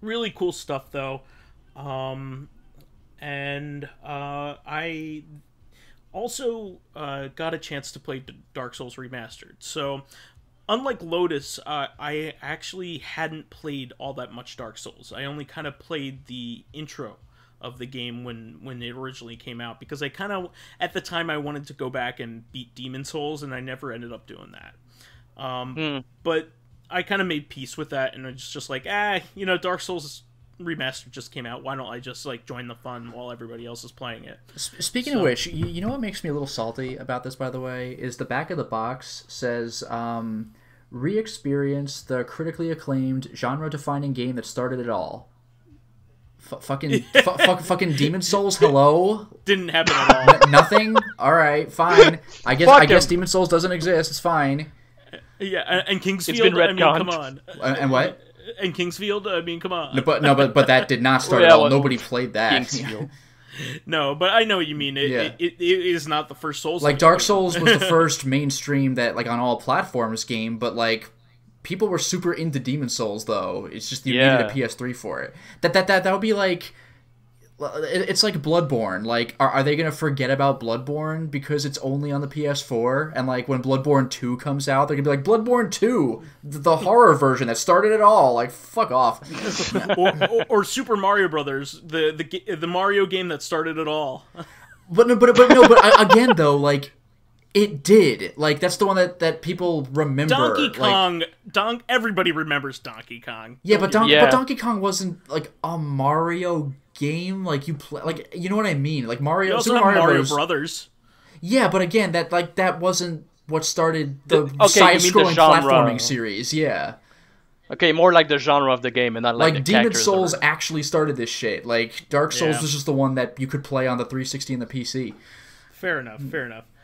really cool stuff though. And I also got a chance to play Dark Souls Remastered. So, unlike Lotus, I actually hadn't played all that much Dark Souls. I only kind of played the intro of the game when it originally came out, because I kind of, at the time, I wanted to go back and beat Demon Souls, and I never ended up doing that. But I kind of made peace with that, and it's just like, Dark Souls Remastered just came out. Why don't I just join the fun while everybody else is playing it? Speaking of which, you know what makes me a little salty about this, by the way, is the back of the box says, re-experience the critically acclaimed genre-defining game that started it all. Fucking Demon Souls, hello? Didn't happen at all. Nothing? Alright, fine. I guess Demon Souls doesn't exist, it's fine. Yeah, and Kingsfield, it's been retconned. come on. And what? And Kingsfield, come on. No, but that did not start at all. Nobody played that. Kingsfield. No, but I know what you mean. It is not the first Souls. Like Dark Souls was the first mainstream that on all platforms game, but people were super into Demon Souls though. It's just you needed a PS3 for it. That would be like. It's like Bloodborne. Are they going to forget about Bloodborne because it's only on the PS4? And, when Bloodborne 2 comes out, they're going to be like, Bloodborne 2! The horror version that started it all! Fuck off. or Super Mario Brothers, the Mario game that started it all. But again, though, it did. That's the one that people remember. Donkey Kong. Everybody remembers Donkey Kong. Yeah, but Donkey Kong wasn't, a Mario game. You play, you know what I mean? Mario. You also Super have Mario Bros. Brothers. Yeah, but again, that wasn't what started the side-scrolling platforming series. Yeah. Okay, more like the genre of the game and not the Demon Souls actually started this shit. Dark Souls was just the one that you could play on the 360 and the PC. Fair enough.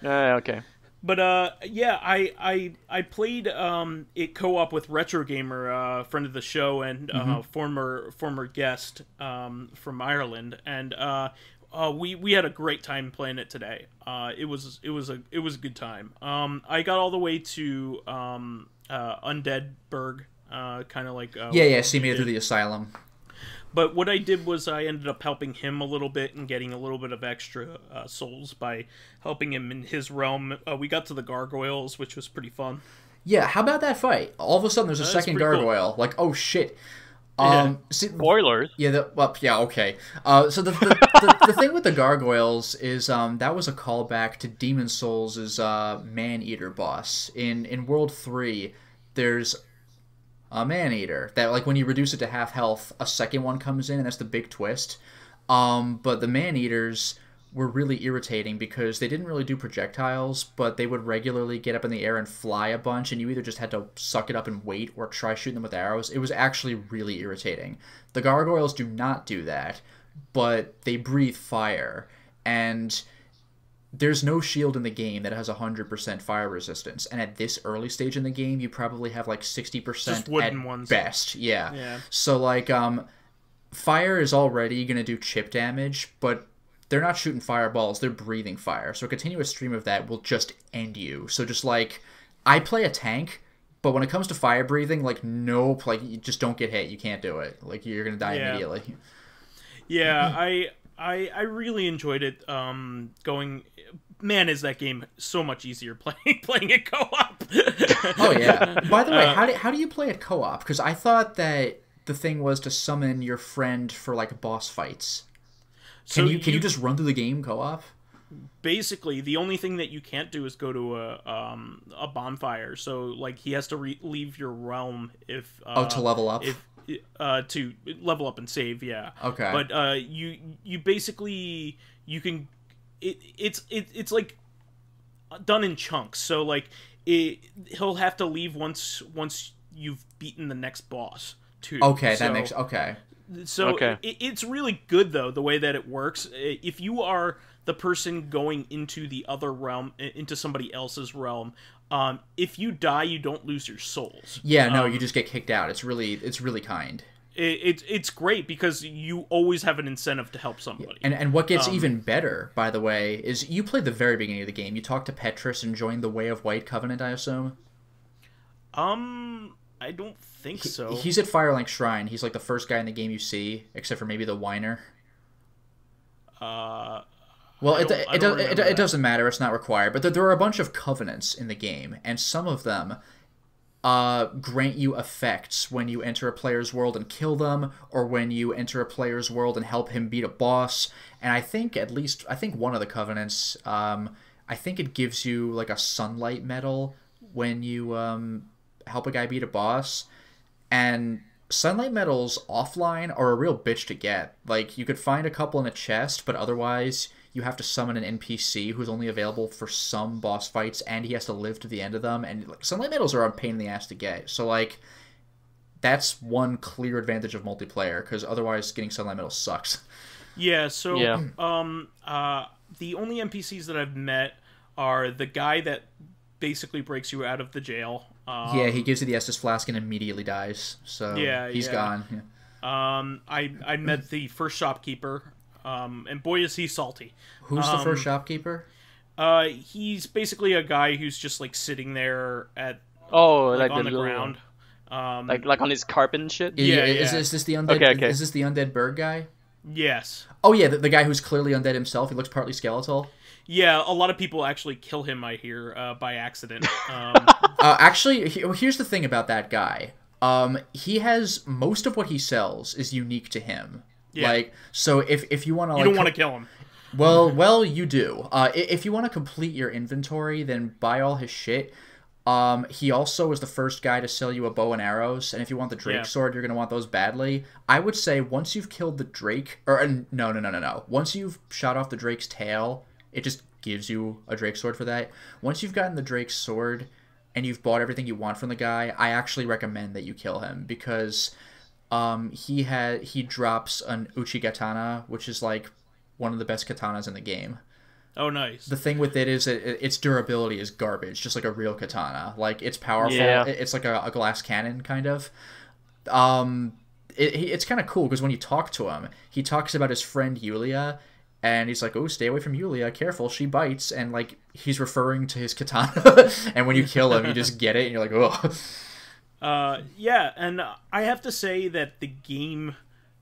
Okay. But I played it co-op with Retro Gamer, friend of the show and former guest from Ireland, and we had a great time playing it today. It was a good time. I got all the way to Undead Berg, kind of see me through the asylum. But what I did was I ended up helping him a little bit and getting a little bit of extra souls by helping him in his realm. We got to the gargoyles, which was pretty fun. Yeah, how about that fight? All of a sudden, there's a second gargoyle. Cool. Like, oh shit. Spoilers. Yeah, okay. So the thing with the gargoyles is that was a callback to Demon Souls' Man-Eater boss. In World 3, there's a Man-Eater that, like, when you reduce it to half health, a second one comes in, and that's the big twist. But the Man-Eaters were really irritating because they didn't really do projectiles, but they would regularly get up in the air and fly a bunch, and you either just had to suck it up and wait or try shooting them with arrows. It was actually really irritating. The gargoyles do not do that, but they breathe fire, and there's no shield in the game that has 100% fire resistance, and at this early stage in the game, you probably have like 60% just wooden at ones. Best. Yeah. So like, fire is already going to do chip damage, but they're not shooting fireballs, they're breathing fire. So a continuous stream of that will just end you. So just like, I play a tank, but when it comes to fire breathing, like, nope, like, you just don't get hit. You can't do it. Like, you're going to die immediately. Yeah, I really enjoyed it. Man, is that game so much easier playing it co-op. Oh, yeah. By the way, how do you play it co-op? Because I thought that the thing was to summon your friend for, like, boss fights. Can you just run through the game co-op? Basically, the only thing that you can't do is go to a bonfire. So, like, he has to leave your realm if to level up. To level up and save, yeah. Okay. But you basically can. It's like done in chunks. So like he'll have to leave once you've beaten the next boss too. Okay, that makes okay. So it's really good, though, the way that it works. If you are the person going into the other realm, into somebody else's realm, if you die, you don't lose your souls. Yeah, no, you just get kicked out. It's really kind. It's great because you always have an incentive to help somebody. And what gets even better, by the way, is you played the very beginning of the game. You talked to Petrus and joined the Way of White Covenant, I assume? I don't think so. He's at Firelink Shrine. He's like the first guy in the game you see, except for maybe the Whiner. Well, it doesn't matter. It's not required. But there are a bunch of covenants in the game, and some of them grant you effects when you enter a player's world and kill them, or when you enter a player's world and help him beat a boss. And I think one of the covenants, I think it gives you like a sunlight medal when you help a guy beat a boss. And sunlight medals offline are a real bitch to get. Like, you could find a couple in a chest, but otherwise you have to summon an NPC who's only available for some boss fights, and he has to live to the end of them. And like, sunlight medals are a pain in the ass to get. So like, that's one clear advantage of multiplayer, because otherwise getting sunlight medals sucks. Yeah. So the only NPCs that I've met are the guy that basically breaks you out of the jail. He gives you the Estus flask and immediately dies. So he's gone. Yeah. I met the first shopkeeper, and boy is he salty. Who's the first shopkeeper? He's basically a guy who's just like sitting there at like on the ground, like on his carpet and shit. Yeah. Is this the undead? Okay. Is this the undead bird guy? Yes. Oh yeah, the guy who's clearly undead himself. He looks partly skeletal. Yeah, a lot of people actually kill him, I hear, by accident. Actually, here's the thing about that guy. He has most of what he sells is unique to him. Yeah. Like, so if you want to, you don't want to kill him. Well, you do. If you want to complete your inventory, then buy all his shit. He also is the first guy to sell you a bow and arrows, and if you want the Drake sword, you're gonna want those badly. I would say once you've killed the Drake, or no. Once you've shot off the Drake's tail, it just gives you a Drake sword for that. Once you've gotten the Drake sword and you've bought everything you want from the guy, I actually recommend that you kill him, because he drops an Uchigatana, which is like one of the best katanas in the game. Oh, nice. The thing with it is its durability is garbage, just like a real katana. Like, it's powerful. Yeah. It's like a glass cannon, kind of. It's kind of cool, because when you talk to him, he talks about his friend Yulia, and he's like, oh, stay away from Yulia, careful, she bites, and like, he's referring to his katana, and when you kill him, you just get it, and you're like, oh. Yeah, and I have to say that the game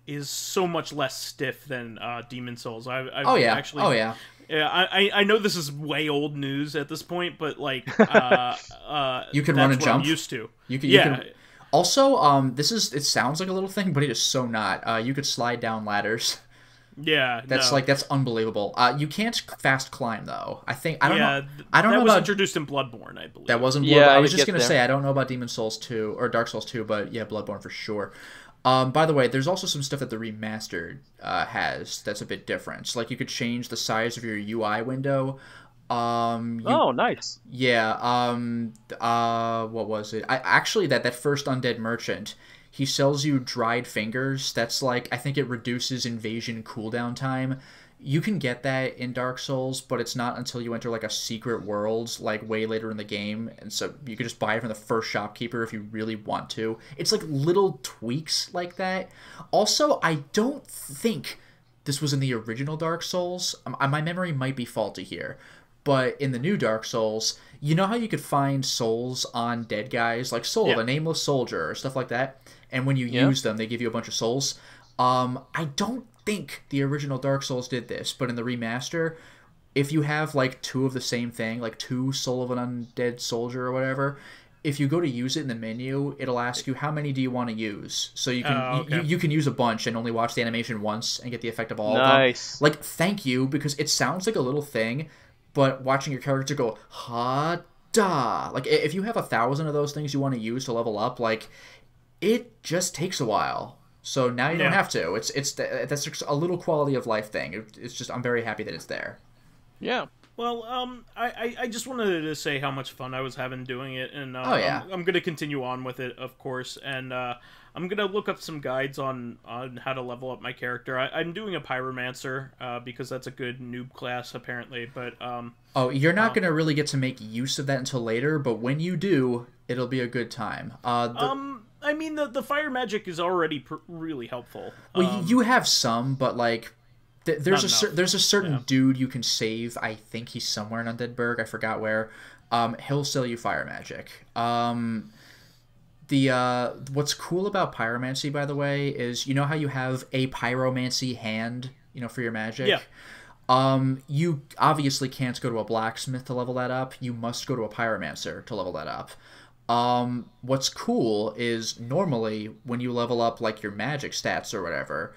is so much less stiff than Demon Souls. Oh yeah. Yeah, I know this is way old news at this point, but like, you can run and jump. I'm used to. You can. Also, it sounds like a little thing, but it is so not. You could slide down ladders. Yeah, that's unbelievable. You can't fast climb though. I don't know. That was introduced in Bloodborne, I believe. That wasn't Bloodborne. I was just gonna say I don't know about Demon Souls 2 or Dark Souls 2, but yeah, Bloodborne for sure. By the way, there's also some stuff that the remastered has that's a bit different. Like you could change the size of your UI window. Nice. Yeah. What was it? Actually that first undead merchant, he sells you dried fingers. That's like, I think it reduces invasion cooldown time. You can get that in Dark Souls, but it's not until you enter like a secret world, like way later in the game. And so you can just buy it from the first shopkeeper if you really want to. It's like little tweaks like that. Also, I don't think this was in the original Dark Souls. My memory might be faulty here. But in the new Dark Souls, you know how you could find souls on dead guys? Like Soul of a Nameless Soldier or stuff like that? And when you use them, they give you a bunch of souls. I don't think the original Dark Souls did this, but in the remaster, if you have like two of the same thing, like two Soul of an Undead Soldier or whatever, if you go to use it in the menu, it'll ask you how many do you want to use. So you can you can use a bunch and only watch the animation once and get the effect of all of them. Like, thank you, because it sounds like a little thing, but watching your character go ha-da, like if you have 1,000 of those things you want to use to level up, like it just takes a while. So now you don't have to. That's just a little quality of life thing. It's just, I'm very happy that it's there. Yeah. Well, I just wanted to say how much fun I was having doing it, and I'm going to continue on with it, of course, and I'm going to look up some guides on how to level up my character. I'm doing a Pyromancer, because that's a good noob class, apparently, but... you're not going to really get to make use of that until later, but when you do, it'll be a good time. I mean, the fire magic is already really helpful. Well, you have some, but like, there's a certain dude you can save. I think he's somewhere in Undeadburg. I forgot where. He'll sell you fire magic. What's cool about pyromancy, by the way, is you know how you have a pyromancy hand, for your magic. Yeah. You obviously can't go to a blacksmith to level that up. You must go to a pyromancer to level that up. What's cool is normally when you level up like your magic stats or whatever,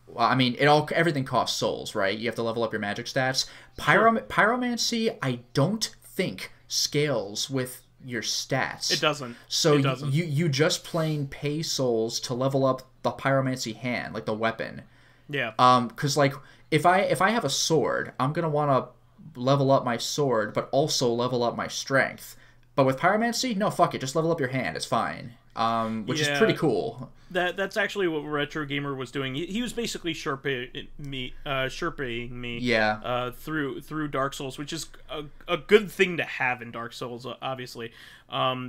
well, I mean, everything costs souls, right? You have to level up your magic stats. Pyromancy, I don't think scales with your stats. It doesn't. So you just plain pay souls to level up the pyromancy hand, like the weapon. Yeah. Because like if I have a sword, I'm gonna want to level up my sword, but also level up my strength. But with pyromancy, no, fuck it. Just level up your hand. It's fine. Which is pretty cool. That's actually what Retro Gamer was doing. He was basically sherping me through Dark Souls, which is a good thing to have in Dark Souls, obviously,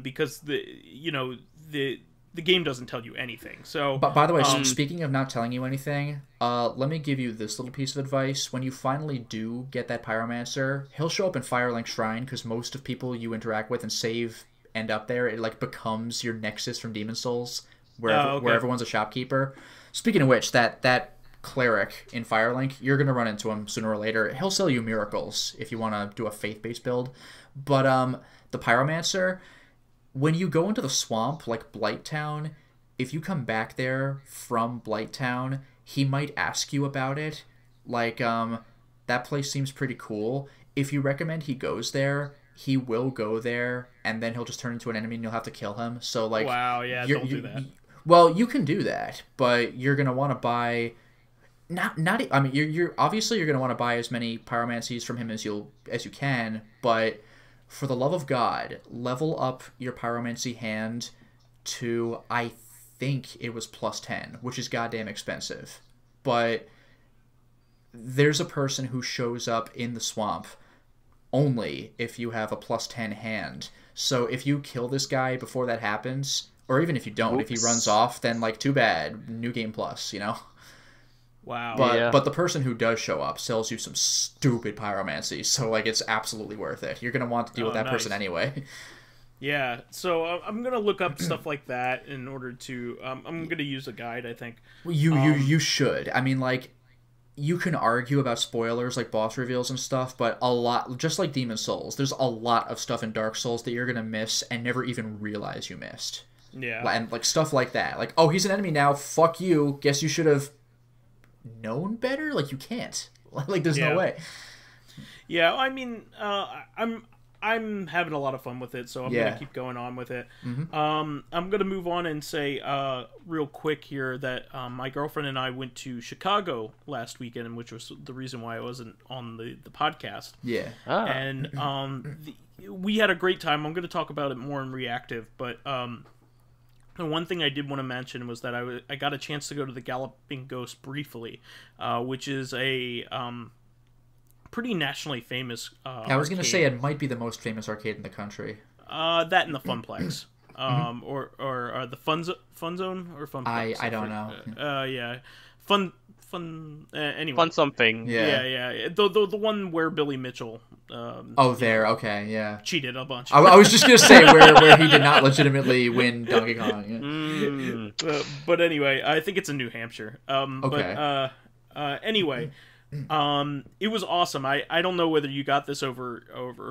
because the game doesn't tell you anything. So, but by the way, speaking of not telling you anything, let me give you this little piece of advice. When you finally do get that Pyromancer, he'll show up in Firelink Shrine, because most of people you interact with and save end up there. It like becomes your nexus from Demon Souls, where everyone's a shopkeeper. Speaking of which, that cleric in Firelink, you're gonna run into him sooner or later. He'll sell you miracles if you want to do a faith-based build. But the Pyromancer, when you go into the swamp, like Blighttown, if you come back there from Blighttown, he might ask you about it. Like, that place seems pretty cool. If you recommend he goes there, he will go there, and then he'll just turn into an enemy and you'll have to kill him. So, like... Wow, yeah, don't do that. Well, you can do that, but you're going to want to buy... I mean, you're obviously you're going to want to buy as many pyromancies from him as you can, but... For the love of God, level up your pyromancy hand to, I think it was +10, which is goddamn expensive. But there's a person who shows up in the swamp only if you have a +10 hand. So if you kill this guy before that happens, or even if you don't, if he runs off, then like too bad, new game plus, Wow. But the person who does show up sells you some stupid pyromancy, so like it's absolutely worth it. You're gonna want to deal with that person anyway. Yeah, so I'm gonna look up stuff like that in order to. I'm gonna use a guide, I think. You should. I mean, like, you can argue about spoilers like boss reveals and stuff, but a lot, just like Demon Souls, there's a lot of stuff in Dark Souls that you're gonna miss and never even realize you missed. Yeah, and like stuff like that. Like, oh, he's an enemy now. Fuck you. Guess you should have known better. Like, you can't. Like, there's no way. Yeah, I mean, I'm having a lot of fun with it, so I'm gonna keep going on with it. I'm gonna move on and say real quick here that my girlfriend and I went to Chicago last weekend, which was the reason why I wasn't on the podcast. Yeah. And we had a great time. I'm gonna talk about it more in reactive, but the one thing I did want to mention was that I got a chance to go to the Galloping Ghost briefly, which is a pretty nationally famous I was going to say it might be the most famous arcade in the country. That and the Funplex. Or the Fun Zone or Funplex. I don't know. Yeah. Fun anyway. Fun something. Yeah. The one where Billy Mitchell okay, yeah. cheated a bunch. I was just going to say where he did not legitimately win Donkey Kong. Yeah. But anyway, I think it's in New Hampshire. Okay. But anyway, it was awesome. I don't know whether you got this over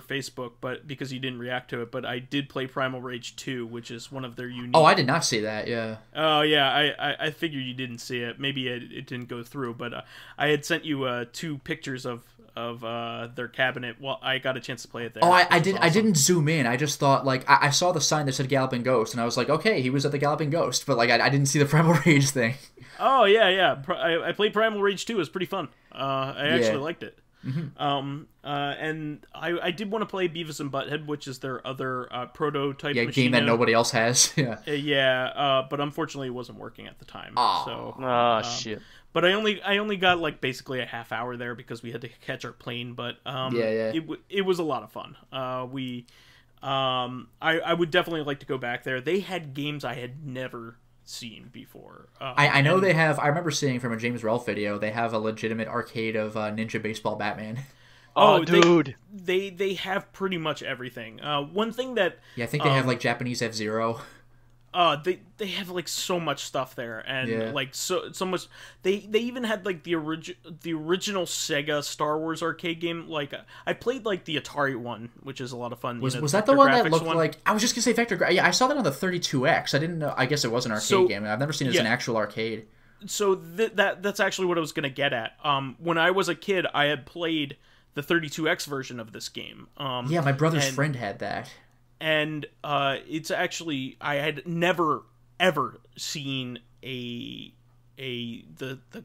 Facebook, but because you didn't react to it, but I did play Primal Rage 2, which is one of their unique... Oh, I did not see that, yeah. Oh, yeah, I figured you didn't see it. Maybe it didn't go through, but I had sent you 2 pictures of their cabinet. Well, I got a chance to play it there. Oh, I didn't zoom in. I just thought, like, I saw the sign that said Galloping Ghost, and I was like, okay, he was at the Galloping Ghost, but, like, I didn't see the Primal Rage thing. Oh, yeah. I played Primal Rage 2. It was pretty fun. I actually liked it. And I did want to play Beavis and Butthead, which is their other prototype game that nobody else has. But unfortunately it wasn't working at the time. Shit. But I only got like basically a half hour there because we had to catch our plane. But it was a lot of fun. I would definitely like to go back there. They had games I had never seen before. I know they have. I remember seeing from a James Relf video. They have a legitimate arcade of Ninja Baseball Batman. Oh, dude! They have pretty much everything. One thing that I think they have like Japanese F-Zero. They have like so much stuff there, and like so much. They even had like the original Sega Star Wars arcade game. Like I played like the Atari one, which is a lot of fun. Was that the one that looked like? I was just gonna say Vector. Yeah, I saw that on the 32X. I didn't know. I guess it was an arcade game. I've never seen it as an actual arcade. So that's actually what I was gonna get at. When I was a kid, I had played the 32X version of this game. My brother's friend had that. And it's actually I had never ever seen the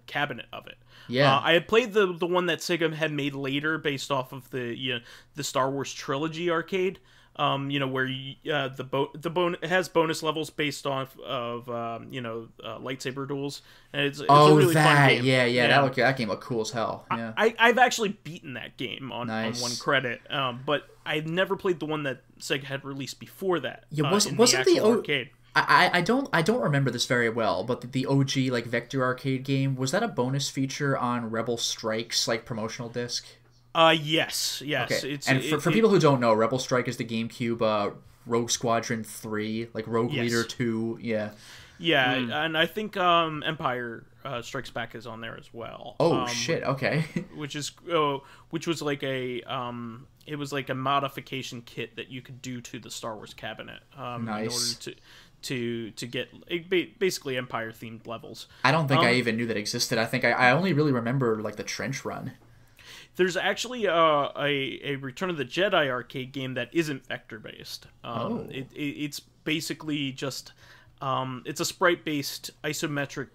cabinet of it. Yeah, I had played the one that Sega had made later based off of the Star Wars trilogy arcade. Where it has bonus levels based off of lightsaber duels, and it's a really fun game. That game looked cool as hell. Yeah, I've actually beaten that game on one credit, but I've never played the one that Sega had released before that. Yeah, wasn't the arcade? I don't remember this very well, but the OG like Vector arcade game, was that a bonus feature on Rebel Strike's like promotional disc? Yes. Okay. For people who don't know, Rebel Strike is the GameCube Rogue Squadron 3, like Rogue Leader 2, and I think Empire Strikes Back is on there as well. Oh shit! Okay. which was like a it was like a modification kit that you could do to the Star Wars cabinet in order to get basically Empire themed levels. I don't think I even knew that existed. I think I only really remember like the Trench Run. There's actually a Return of the Jedi arcade game that isn't vector based. It's basically just it's a sprite based isometric.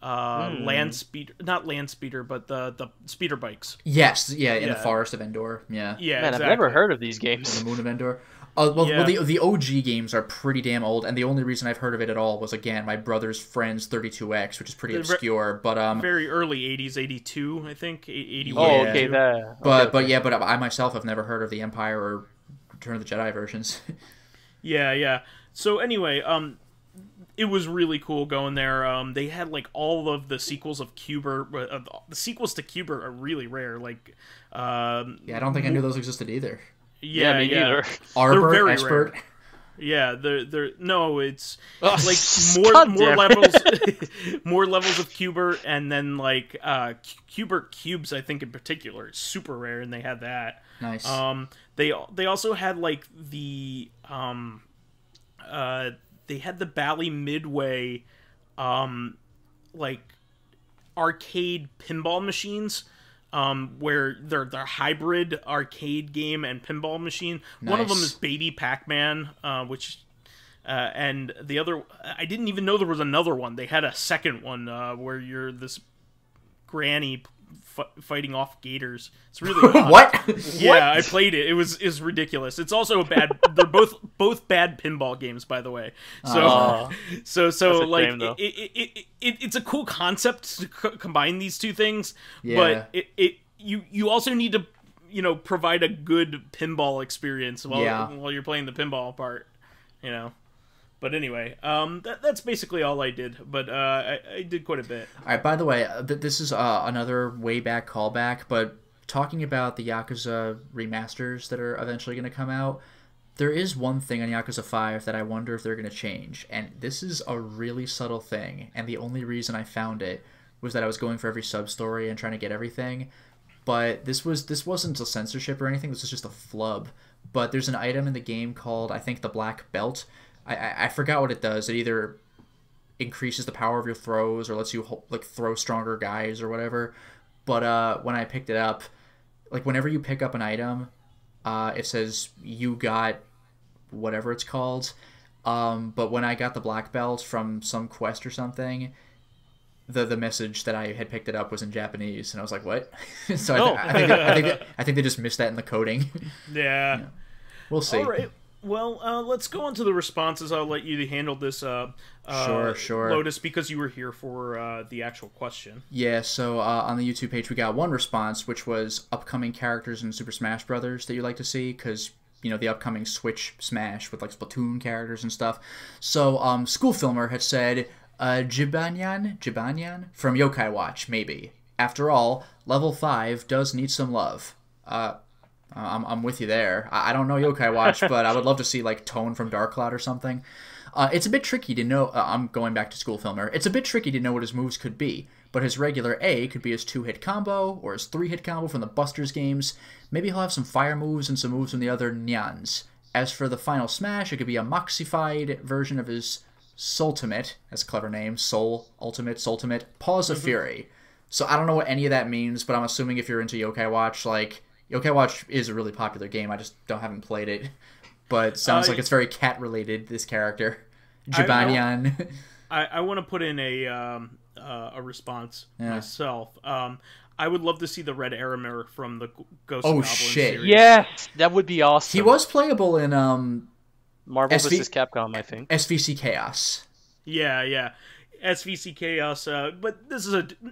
Land speeder, not land speeder, but the speeder bikes. Yes, in the Forest of Endor. Yeah, Man, exactly. I've never heard of these games. On the Moon of Endor. The OG games are pretty damn old, and the only reason I've heard of it at all was, again, my brother's friend's 32X, which is pretty obscure, but very early 80s, 82, I think, 81. Oh, okay, but I myself have never heard of the Empire or Return of the Jedi versions. Yeah. So anyway, it was really cool going there. They had like all of the sequels of Cuber. The sequels to Cuber are really rare. Like, I don't think I knew those existed either. Yeah, me neither. Arbor expert. Rare. Yeah, no, it's like more levels, more levels of Cubert, and then like Cubert cubes. I think in particular, is super rare, and they had that. Nice. They also had like the they had the Bally Midway, like arcade pinball machines. Where they're hybrid arcade game and pinball machine. Nice. One of them is Baby Pac-Man, and the other, I didn't even know there was another one. They had a second one where you're this granny fighting off gators. It's really odd. What? Yeah, what? I played it. It was ridiculous. It's also a bad. They're both bad pinball games, by the way. So like shame, it's a cool concept to combine these two things, but you also need to provide a good pinball experience while you're playing the pinball part, But anyway, that's basically all I did. But I did quite a bit. All right. By the way, this is another way back callback. But talking about the Yakuza remasters that are eventually going to come out, there is one thing on Yakuza 5 that I wonder if they're going to change. And this is a really subtle thing. And the only reason I found it was that I was going for every sub-story and trying to get everything. But this wasn't a censorship or anything. This was just a flub. But there's an item in the game called, I think, the Black Belt. I forgot what it does. It either increases the power of your throws or lets you like throw stronger guys or whatever. But when I picked it up, like whenever you pick up an item, it says you got whatever it's called. But when I got the black belt from some quest or something, the message that I had picked it up was in Japanese, and I was like, "What?" So I think they just missed that in the coding. Yeah. We'll see. All right. Well, let's go on to the responses. I'll let you handle this, sure. Lotus, because you were here for the actual question. Yeah, so on the YouTube page, we got one response, which was upcoming characters in Super Smash Brothers that you'd like to see, because, the upcoming Switch Smash with, like, Splatoon characters and stuff. So, School Filmer had said, Jibanyan from Yokai Watch, maybe. After all, level 5 does need some love. I'm with you there. I don't know Yokai Watch, but I would love to see like Tone from Dark Cloud or something. It's a bit tricky to know. I'm going back to School Filmer. It's a bit tricky to know what his moves could be, but his regular A could be his 2-hit combo or his 3-hit combo from the Busters games. Maybe he'll have some fire moves and some moves from the other Nyans. As for the final smash, it could be a moxified version of his Soultimate. That's a clever name. Soul Ultimate, Soultimate. Paws of Fury. So I don't know what any of that means, but I'm assuming if you're into Yokai Watch, like Yokai Watch is a really popular game. I just haven't played it. But sounds like it's very cat-related, this character. Jibanyan. I want to put in a response myself. I would love to see the Red Aramir from the Ghost Goblin series. Yes! That would be awesome. He was playable in Marvel vs. Capcom, I think. SVC Chaos. Yeah. SVC Chaos, but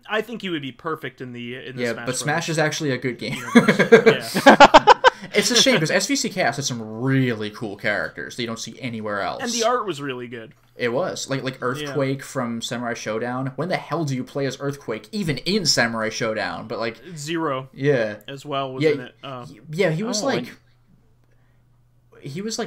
I think he would be perfect in the Smash but Brothers. Smash is actually a good game. Yeah. It's a shame because SVC Chaos had some really cool characters that you don't see anywhere else. And the art was really good. It was. Like Earthquake from Samurai Showdown. When the hell do you play as Earthquake, even in Samurai Showdown? But like Zero. Yeah. As well was in it. He was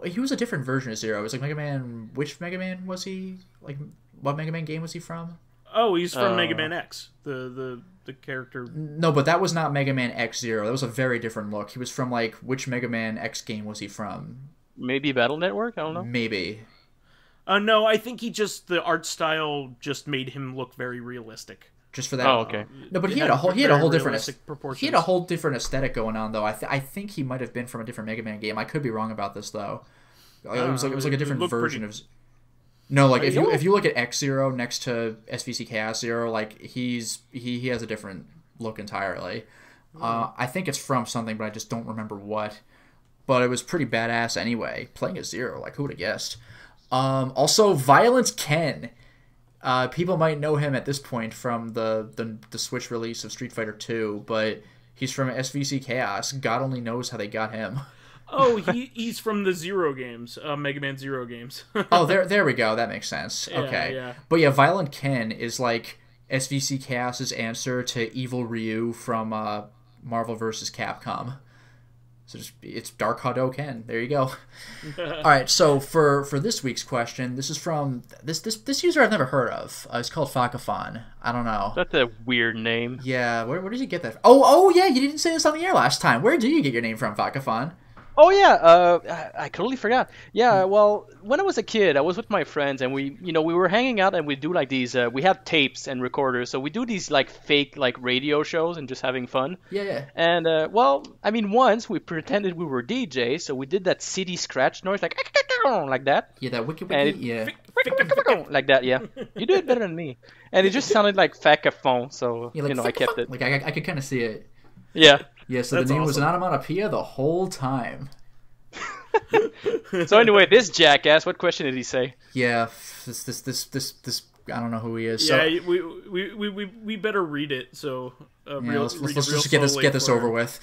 he was a different version of Zero. It was like Mega Man. Which Mega Man was he? Like, what Mega Man game was he from? Oh, he's from Mega Man X. The character. No, but that was not Mega Man X Zero. That was a very different look. He was from like which Mega Man X game was he from? Maybe Battle Network. I don't know. Maybe. No, I think the art style just made him look very realistic. Just for that. Oh, okay. No, but he had a whole different aesthetic going on though. I think he might have been from a different Mega Man game. I could be wrong about this though. It was like a different version of. No, like if you look at X Zero next to SVC Chaos Zero, like he has a different look entirely. I think it's from something, but I just don't remember what. But it was pretty badass anyway. Playing as Zero, like who would have guessed? Also, Violent Ken. People might know him at this point from the Switch release of Street Fighter 2, but he's from SVC Chaos. God only knows how they got him. Oh, he's from the Zero games, Mega Man Zero games. Oh, there we go. That makes sense. Okay. Yeah. But yeah, Violent Ken is like SVC Chaos's answer to Evil Ryu from Marvel vs. Capcom. So it's Dark Hadoken. There you go. All right, so for this week's question, this is from this user I've never heard of. It's called Fakafon. I don't know. That's a weird name. Yeah, where did you get that from? Oh yeah, you didn't say this on the air last time. Where do you get your name from, Fakafon? Oh yeah, I totally forgot. Yeah, well, when I was a kid, I was with my friends, and we were hanging out, and we do like these. We have tapes and recorders, so we do these like fake like radio shows and just having fun. Yeah. And well, I mean, once we pretended we were DJs, so we did that CD scratch noise like that. Yeah, that wiki, yeah. Like that, yeah. You do it better than me. And it just sounded like Fakafon, so yeah, like, I kept it. Like I could kind of see it. Yeah. Yeah, so the name was an onomatopoeia the whole time. So anyway, this jackass, what question did he say? Yeah, this I don't know who he is. Yeah, so. we better read it. So let's just get this over with.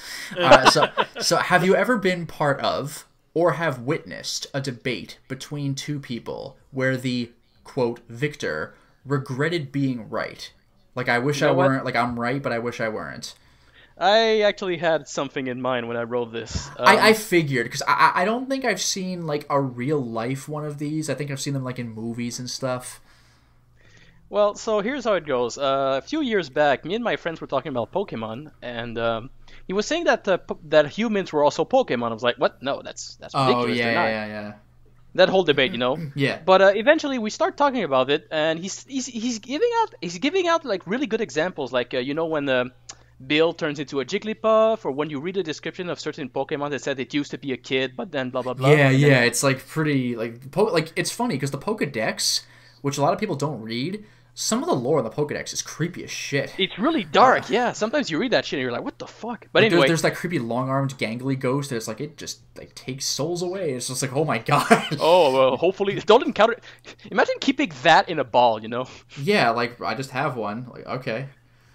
So have you ever been part of or have witnessed a debate between two people where the quote victor regretted being right? Like, I wish I weren't. Like, I'm right, but I wish I weren't. I actually had something in mind when I wrote this. I figured, because I don't think I've seen, like, a real-life one of these. I think I've seen them, like, in movies and stuff. Well, so here's how it goes. A few years back, me and my friends were talking about Pokemon, and he was saying that that humans were also Pokemon. I was like, what? No, that's ridiculous. Oh, yeah. That whole debate, Yeah. But eventually we start talking about it, and he's giving out like really good examples, like when Bill turns into a Jigglypuff, or when you read a description of certain Pokemon that said it used to be a kid, but then blah blah blah. Yeah. It's like pretty like it's funny because the Pokedex, which a lot of people don't read, some of the lore in the Pokedex is creepy as shit. It's really dark, yeah. Sometimes you read that shit and you're like, what the fuck? But anyway, there's that creepy long-armed gangly ghost that it's like it just like takes souls away. It's just like, oh my god. Oh well, hopefully don't encounter. Imagine keeping that in a ball, Yeah, like I just have one. Like, okay.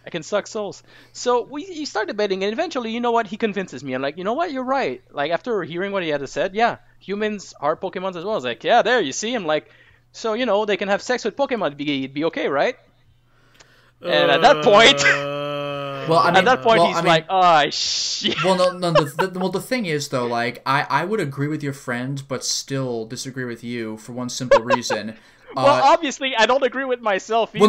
I can suck souls. So we start debating, and eventually, you know what? He convinces me. I'm like, you know what? You're right. Like, after hearing what he had to say, yeah, humans are Pokemons as well. I was like, yeah, there, you see? I'm like, so, they can have sex with Pokemon. It'd be okay, right? And at that point... he's like, oh, shit. Well, no. The thing is, though, like, I would agree with your friend, but still disagree with you for one simple reason. Well, obviously, I don't agree with myself either. Well,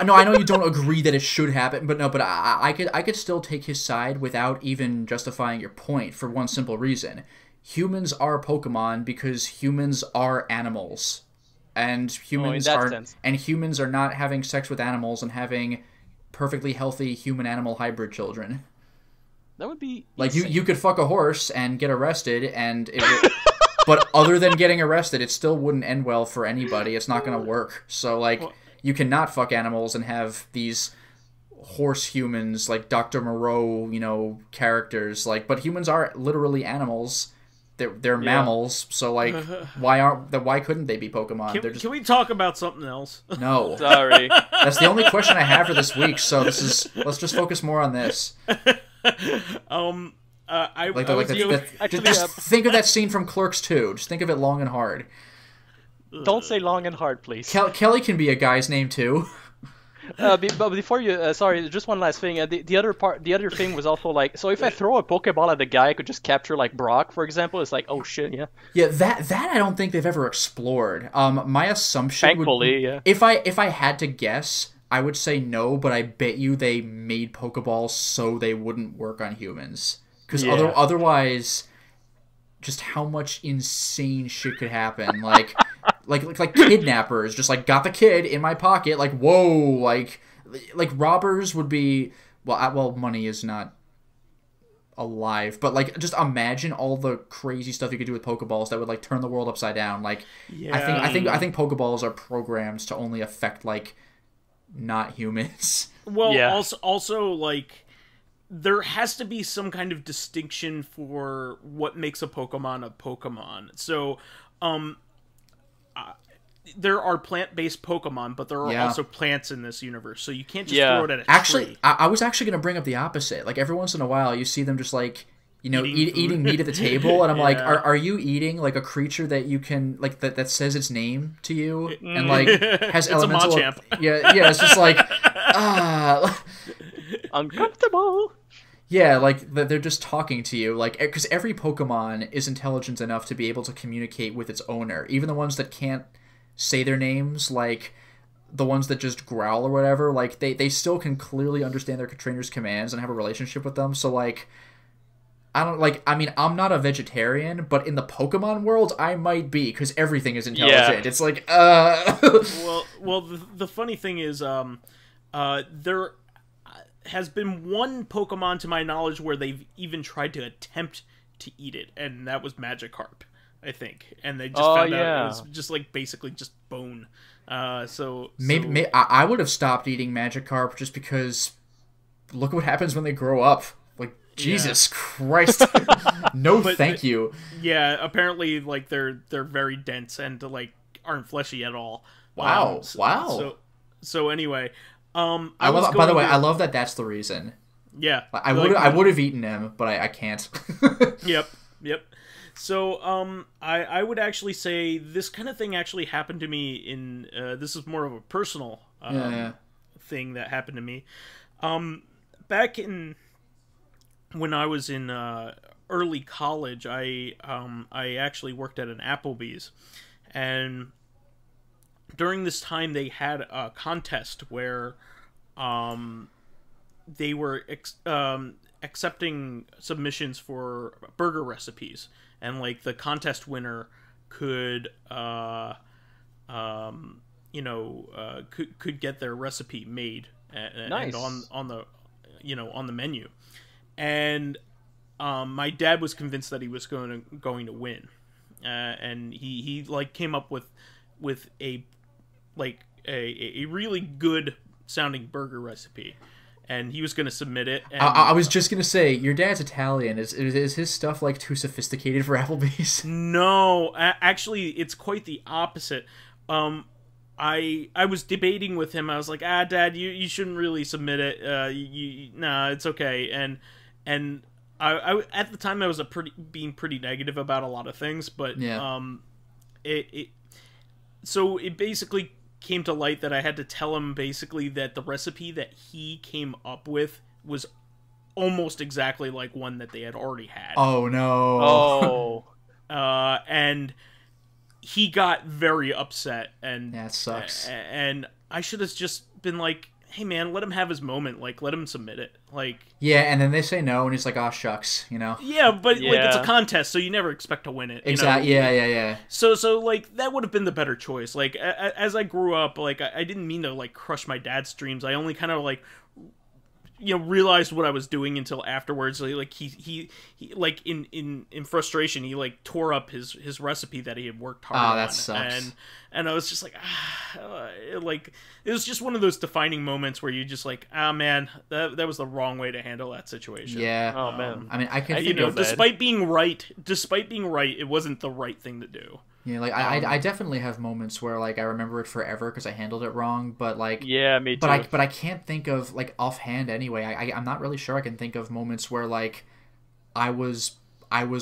no, I know you don't agree that it should happen, but I could still take his side without even justifying your point for one simple reason. Humans are Pokemon because humans are animals, and humans are not having sex with animals and having perfectly healthy human-animal hybrid children. That would be like you could fuck a horse and get arrested, and it would. But other than getting arrested, it still wouldn't end well for anybody. It's not going to work. So, like, you cannot fuck animals and have these horse humans, like Dr. Moreau, characters. Like, but humans are literally animals. They're mammals. So, like, why couldn't they be Pokemon? Can we talk about something else? No. Sorry. That's the only question I have for this week. So let's just focus more on this. Just think of that scene from Clerks 2. Just think of it long and hard. Don't say long and hard, please. Kelly can be a guy's name too. But before you, sorry, just one last thing. The other thing was also like, so if I throw a Pokeball at the guy, I could just capture like Brock, for example. It's like, oh shit, yeah. Yeah, that I don't think they've ever explored. My assumption, thankfully, yeah. If I had to guess, I would say no, but I bet you they made Pokeballs so they wouldn't work on humans. Because otherwise, just how much insane shit could happen. Like kidnappers, just like, got the kid in my pocket, like, whoa, like robbers would be, well, money is not alive, but like, just imagine all the crazy stuff you could do with Pokeballs that would like turn the world upside down. Like, yeah. I think Pokeballs are programs to only affect like not humans. Well, yeah. also like, there has to be some kind of distinction for what makes a Pokemon. So, there are plant-based Pokemon, but there are also plants in this universe, so you can't just throw it at a tree. I was actually going to bring up the opposite. Like, every once in a while, you see them just, like, eating meat at the table, and I'm like, are you eating, like, a creature that you can, like, that says its name to you, and, like, has it's elemental... a Machamp. Yeah, it's just like, uncomfortable. Yeah, like they're just talking to you, like because every Pokemon is intelligent enough to be able to communicate with its owner, even the ones that can't say their names, like the ones that just growl or whatever. Like they still can clearly understand their trainer's commands and have a relationship with them. So like, I mean, I'm not a vegetarian, but in the Pokemon world, I might be because everything is intelligent. Yeah. It's like, Well, the funny thing is, there has been one Pokemon to my knowledge where they've even tried to attempt to eat it, and that was Magikarp, I think. And they just found out it was just like basically just bone. Maybe I would have stopped eating Magikarp just because look what happens when they grow up. Like Jesus Christ, thank you. Yeah, apparently like they're very dense and like aren't fleshy at all. Wow, So anyway. I love that that's the reason. Yeah. I would have eaten him, but I can't. Yep. So, I would actually say this kind of thing actually happened to me in, this is more of a personal, thing that happened to me. Back when I was in, early college, I actually worked at an Applebee's, and during this time, they had a contest where they were accepting submissions for burger recipes, and like the contest winner could could get their recipe made and on the menu, and my dad was convinced that he was going to win, and he like came up with a really good sounding burger recipe, and he was going to submit it. And I was just going to say, your dad's Italian. Is his stuff like too sophisticated for Applebee's? No, actually, it's quite the opposite. I was debating with him. I was like, Dad, you shouldn't really submit it. It's okay. And I at the time I was being pretty negative about a lot of things, but so it basically came to light that I had to tell him basically that the recipe that he came up with was almost exactly like one that they had already had. Oh no. And he got very upset, and that sucks. And I should have just been like, hey man, let him have his moment, like let him submit it. Like, yeah, and then they say no, and he's like, oh shucks, Yeah, but like it's a contest, so you never expect to win it. Exactly. Yeah. So like that would have been the better choice. Like as I grew up, like I didn't mean to like crush my dad's dreams. I only kind of like realized what I was doing until afterwards. Like he like in frustration, he like tore up his recipe that he had worked hard on. Oh, that sucks. And I was just like, like it was just one of those defining moments where you just like, man, that was the wrong way to handle that situation. Yeah. Oh man. I mean, I can think of despite being right, it wasn't the right thing to do. Yeah, like I definitely have moments where like I remember it forever because I handled it wrong, but like me too. But I can't think of like offhand anyway. I'm not really sure I can think of moments where like I was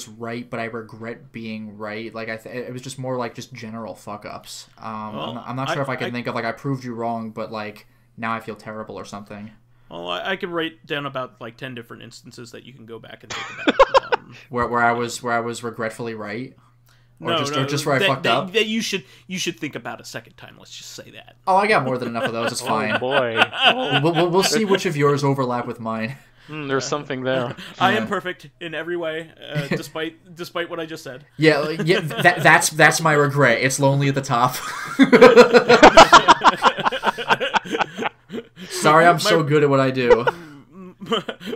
right, but I regret being right. Like it was just more like just general fuck ups. I'm not sure if I can think of like I proved you wrong, but like now I feel terrible or something. Well, I could write down about like 10 different instances that you can go back and think about. Where I was regretfully right. Or just where I fucked up? That you should think about a second time. Let's just say that. Oh, I got more than enough of those. It's fine. Oh boy. We'll see which of yours overlap with mine. There's something there. I am perfect in every way, despite what I just said. Yeah. That's my regret. It's lonely at the top. Sorry, I'm so good at what I do.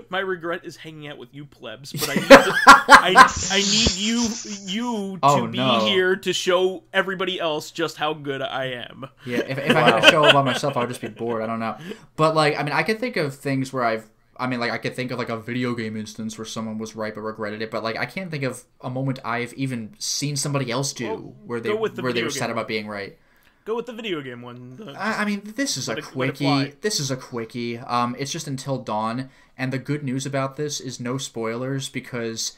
My regret is hanging out with you plebs, but I need you to be here to show everybody else just how good I am. Yeah, if I had to show it by myself, I would just be bored. I don't know. But like, I mean, I could think of things where I could think of like a video game instance where someone was right but regretted it, but like I can't think of a moment I've even seen somebody else do where they were sad about being right. Go with the video game one. I mean, this is a quickie. It's just Until Dawn, and the good news about this is no spoilers because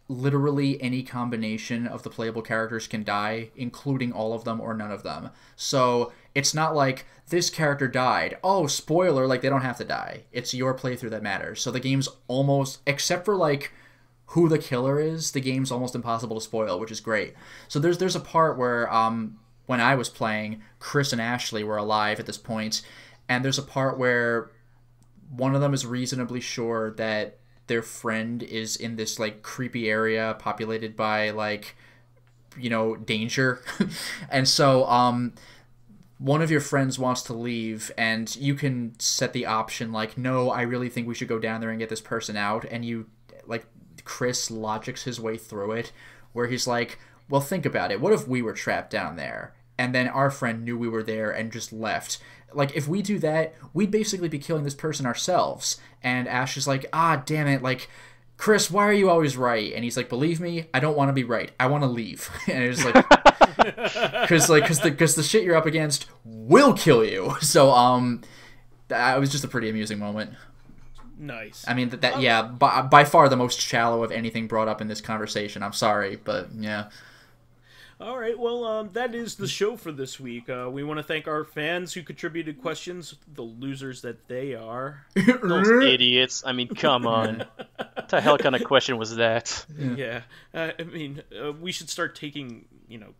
literally any combination of the playable characters can die, including all of them or none of them. So it's not like this character died. Oh, spoiler, like they don't have to die. It's your playthrough that matters. So the game's almost, except for like who the killer is, the game's almost impossible to spoil, which is great. So there's a part where when I was playing, Chris and Ashley were alive at this point, and there's a part where one of them is reasonably sure that their friend is in this like creepy area populated by like, you know, danger. And so one of your friends wants to leave, and you can set the option like, no, I really think we should go down there and get this person out. And you like, Chris logics his way through it, where he's like, well, think about it, what if we were trapped down there and then our friend knew we were there and just left? Like, if we do that, we'd basically be killing this person ourselves. And Ash is like, ah, damn it, like, Chris, why are you always right? And he's like, believe me, I don't want to be right. I want to leave. And it's like, because the shit you're up against will kill you. So, that was just a pretty amusing moment. Nice. I mean, yeah, by far the most shallow of anything brought up in this conversation. I'm sorry, but yeah. All right, well, that is the show for this week. We want to thank our fans who contributed questions, the losers that they are. Those idiots. I mean, come on. What the hell kind of question was that? Yeah. I mean, we should start taking,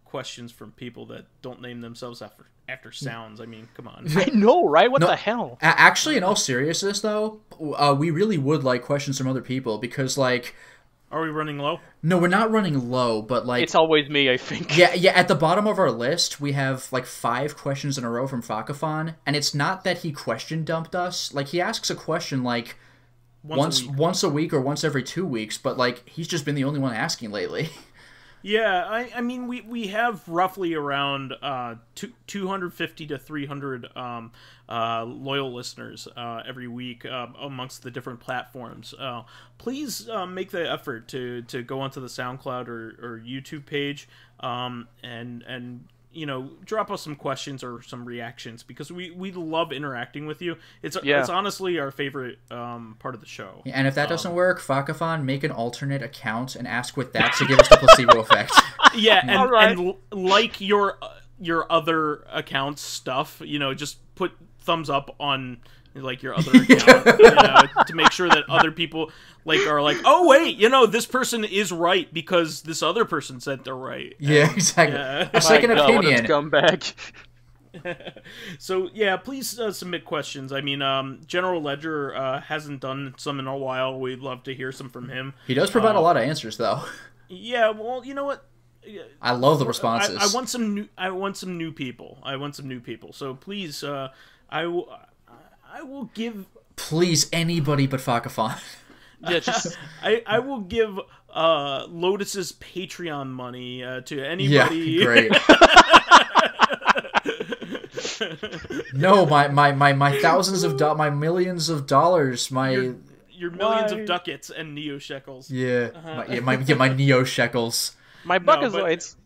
questions from people that don't name themselves after sounds. I mean, come on. I know, right? What the hell? Actually, in all seriousness, though, we really would like questions from other people because, like... Are we running low? No, we're not running low, but like... It's always me, I think. Yeah, at the bottom of our list, we have like 5 questions in a row from Fakafon, and it's not that he question dumped us. Like, he asks a question like once a week or once every 2 weeks, but like, he's just been the only one asking lately. Yeah, I mean, we have roughly around 250 to 300 loyal listeners every week amongst the different platforms. Please make the effort to go onto the SoundCloud or YouTube page and drop us some questions or some reactions, because we love interacting with you. It's honestly our favorite part of the show. And if that doesn't work, Fakafon, make an alternate account and ask with that to give us the placebo effect. Yeah, and like your other account stuff, just put thumbs up on like your other account, to make sure that other people are like, oh wait, this person is right because this other person said they're right. Yeah, exactly. A second opinion. Scumbag. So yeah, please submit questions. I mean, General Ledger hasn't done some in a while. We'd love to hear some from him. He does provide a lot of answers, though. Yeah, well, you know what? I love the responses. I want some new people. So please, I will give. Please, anybody but Fakafon. Yeah, just I will give Lotus's Patreon money to anybody. Yeah, great. No, my thousands of my millions of dollars, your millions of ducats and neo shekels. Yeah, my neo shekels. My buckazoids.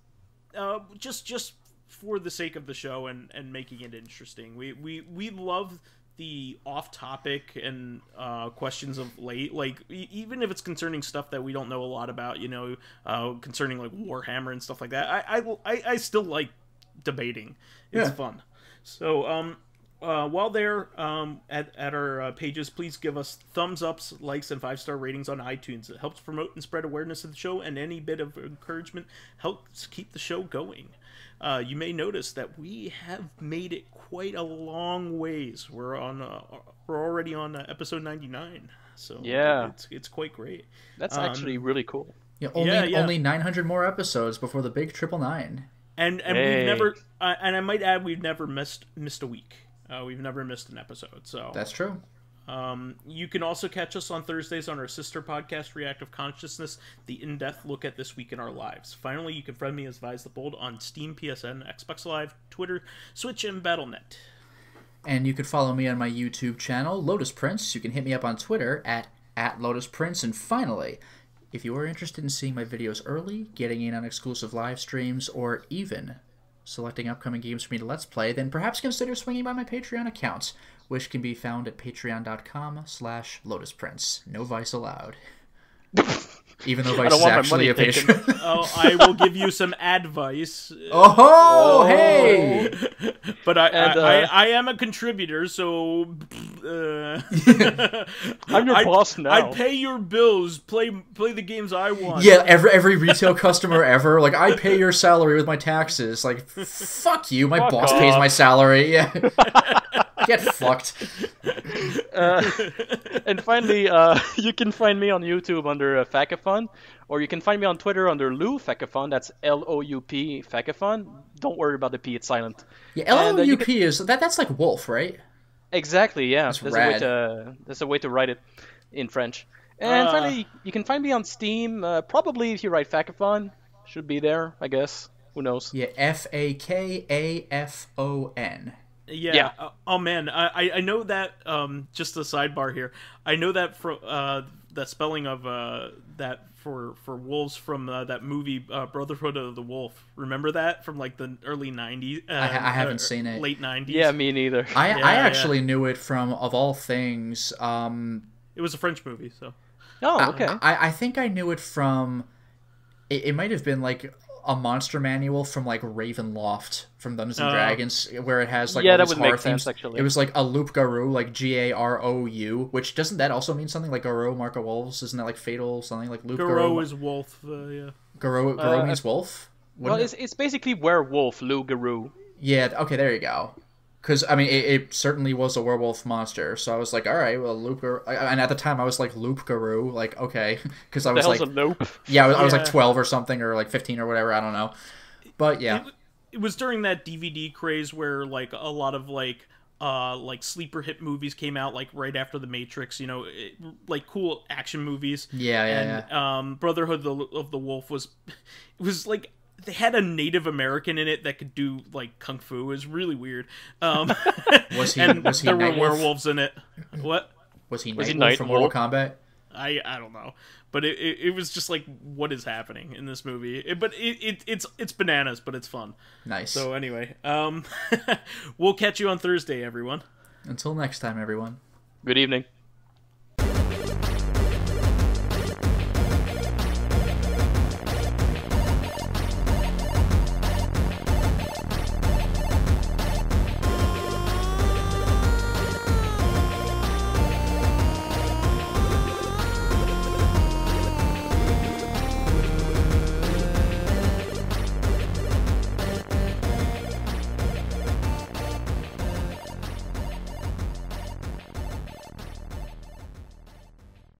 Just for the sake of the show and making it interesting, we love the off-topic and questions of late, like even if it's concerning stuff that we don't know a lot about, concerning like Warhammer and stuff like that. I still like debating. It's fun. So while there at our pages, please give us thumbs ups, likes, and 5-star ratings on iTunes. It helps promote and spread awareness of the show, and any bit of encouragement helps keep the show going. You may notice that we have made it quite a long ways. We're already on episode 99, so yeah, it's quite great. That's actually really cool. Yeah, only 900 more episodes before the big 999. And we've never, and I might add, we've never missed a week. We've never missed an episode. So that's true. You can also catch us on Thursdays on our sister podcast, Reactive Consciousness, the in-depth look at this week in our lives. Finally, you can friend me as vysethebold on Steam, PSN, Xbox Live, Twitter, Switch, and Battle.net. And you can follow me on my YouTube channel, Lotus Prince. You can hit me up on Twitter at Lotus Prince. And finally, if you are interested in seeing my videos early, getting in on exclusive live streams, or even selecting upcoming games for me to Let's Play, then perhaps consider swinging by my Patreon account, which can be found at patreon.com/LotusPrince. No vice allowed. Even though Vice is actually a patron. Oh, I will give you some advice. Oh, hey! But I am a contributor, so I'm your boss now. I pay your bills. Play the games I want. Yeah, every retail customer ever. Like, I pay your salary with my taxes. Like, fuck you. My boss pays my salary. Yeah. Get fucked. And finally, you can find me on YouTube under Fakafon, or you can find me on Twitter under Lou Fakafon. That's L-O-U-P Fakafon. Don't worry about the P; it's silent. Yeah, L-O-U-P is that's like wolf, right? Exactly. Yeah, that's rad. There's a way to write it in French. And finally, you can find me on Steam. Probably if you write Fakafon, should be there, I guess. Who knows? Yeah, Fakafon. Yeah. Oh man, I know that. Just a sidebar here. I know that from the spelling of that for wolves from that movie Brotherhood of the Wolf. Remember that from like the early '90s? I haven't seen it. Late '90s. Yeah, me neither. I actually knew it from, of all things. It was a French movie, so. Oh, okay. I think I knew it from. It might have been like a monster manual from like Ravenloft from Dungeons and Dragons, where it has like all that these would horror make sense, themes. actually. It was like a Loup Garou, like Garou, which doesn't that also mean something like Garou, Mark of Wolves? Isn't that like fatal something like Loup Garou? Garou is wolf. Yeah. Garou means wolf. Well, it's basically werewolf, Loup Garou. Yeah. Okay. There you go. Because, I mean, it certainly was a werewolf monster, so I was like, all right, well, Loup Garou... And at the time, I was like, Loup Garou, like, okay. Because I was like... The hell's a Loup? Yeah, I was like 12 or something, or like 15 or whatever, I don't know. But, yeah. It was during that DVD craze where, like, a lot of, like sleeper hit movies came out, like, right after The Matrix, you know, like, cool action movies. Yeah. Brotherhood of the Wolf was... It was, like... They had a Native American in it that could do like kung fu. It was really weird. Was he? And was he there were Nightwolf? Werewolves in it. What? Was he Nightwolf from Mortal Kombat? I don't know, but it was just like, what is happening in this movie? It's bananas, but it's fun. Nice. So anyway, we'll catch you on Thursday, everyone. Until next time, everyone. Good evening.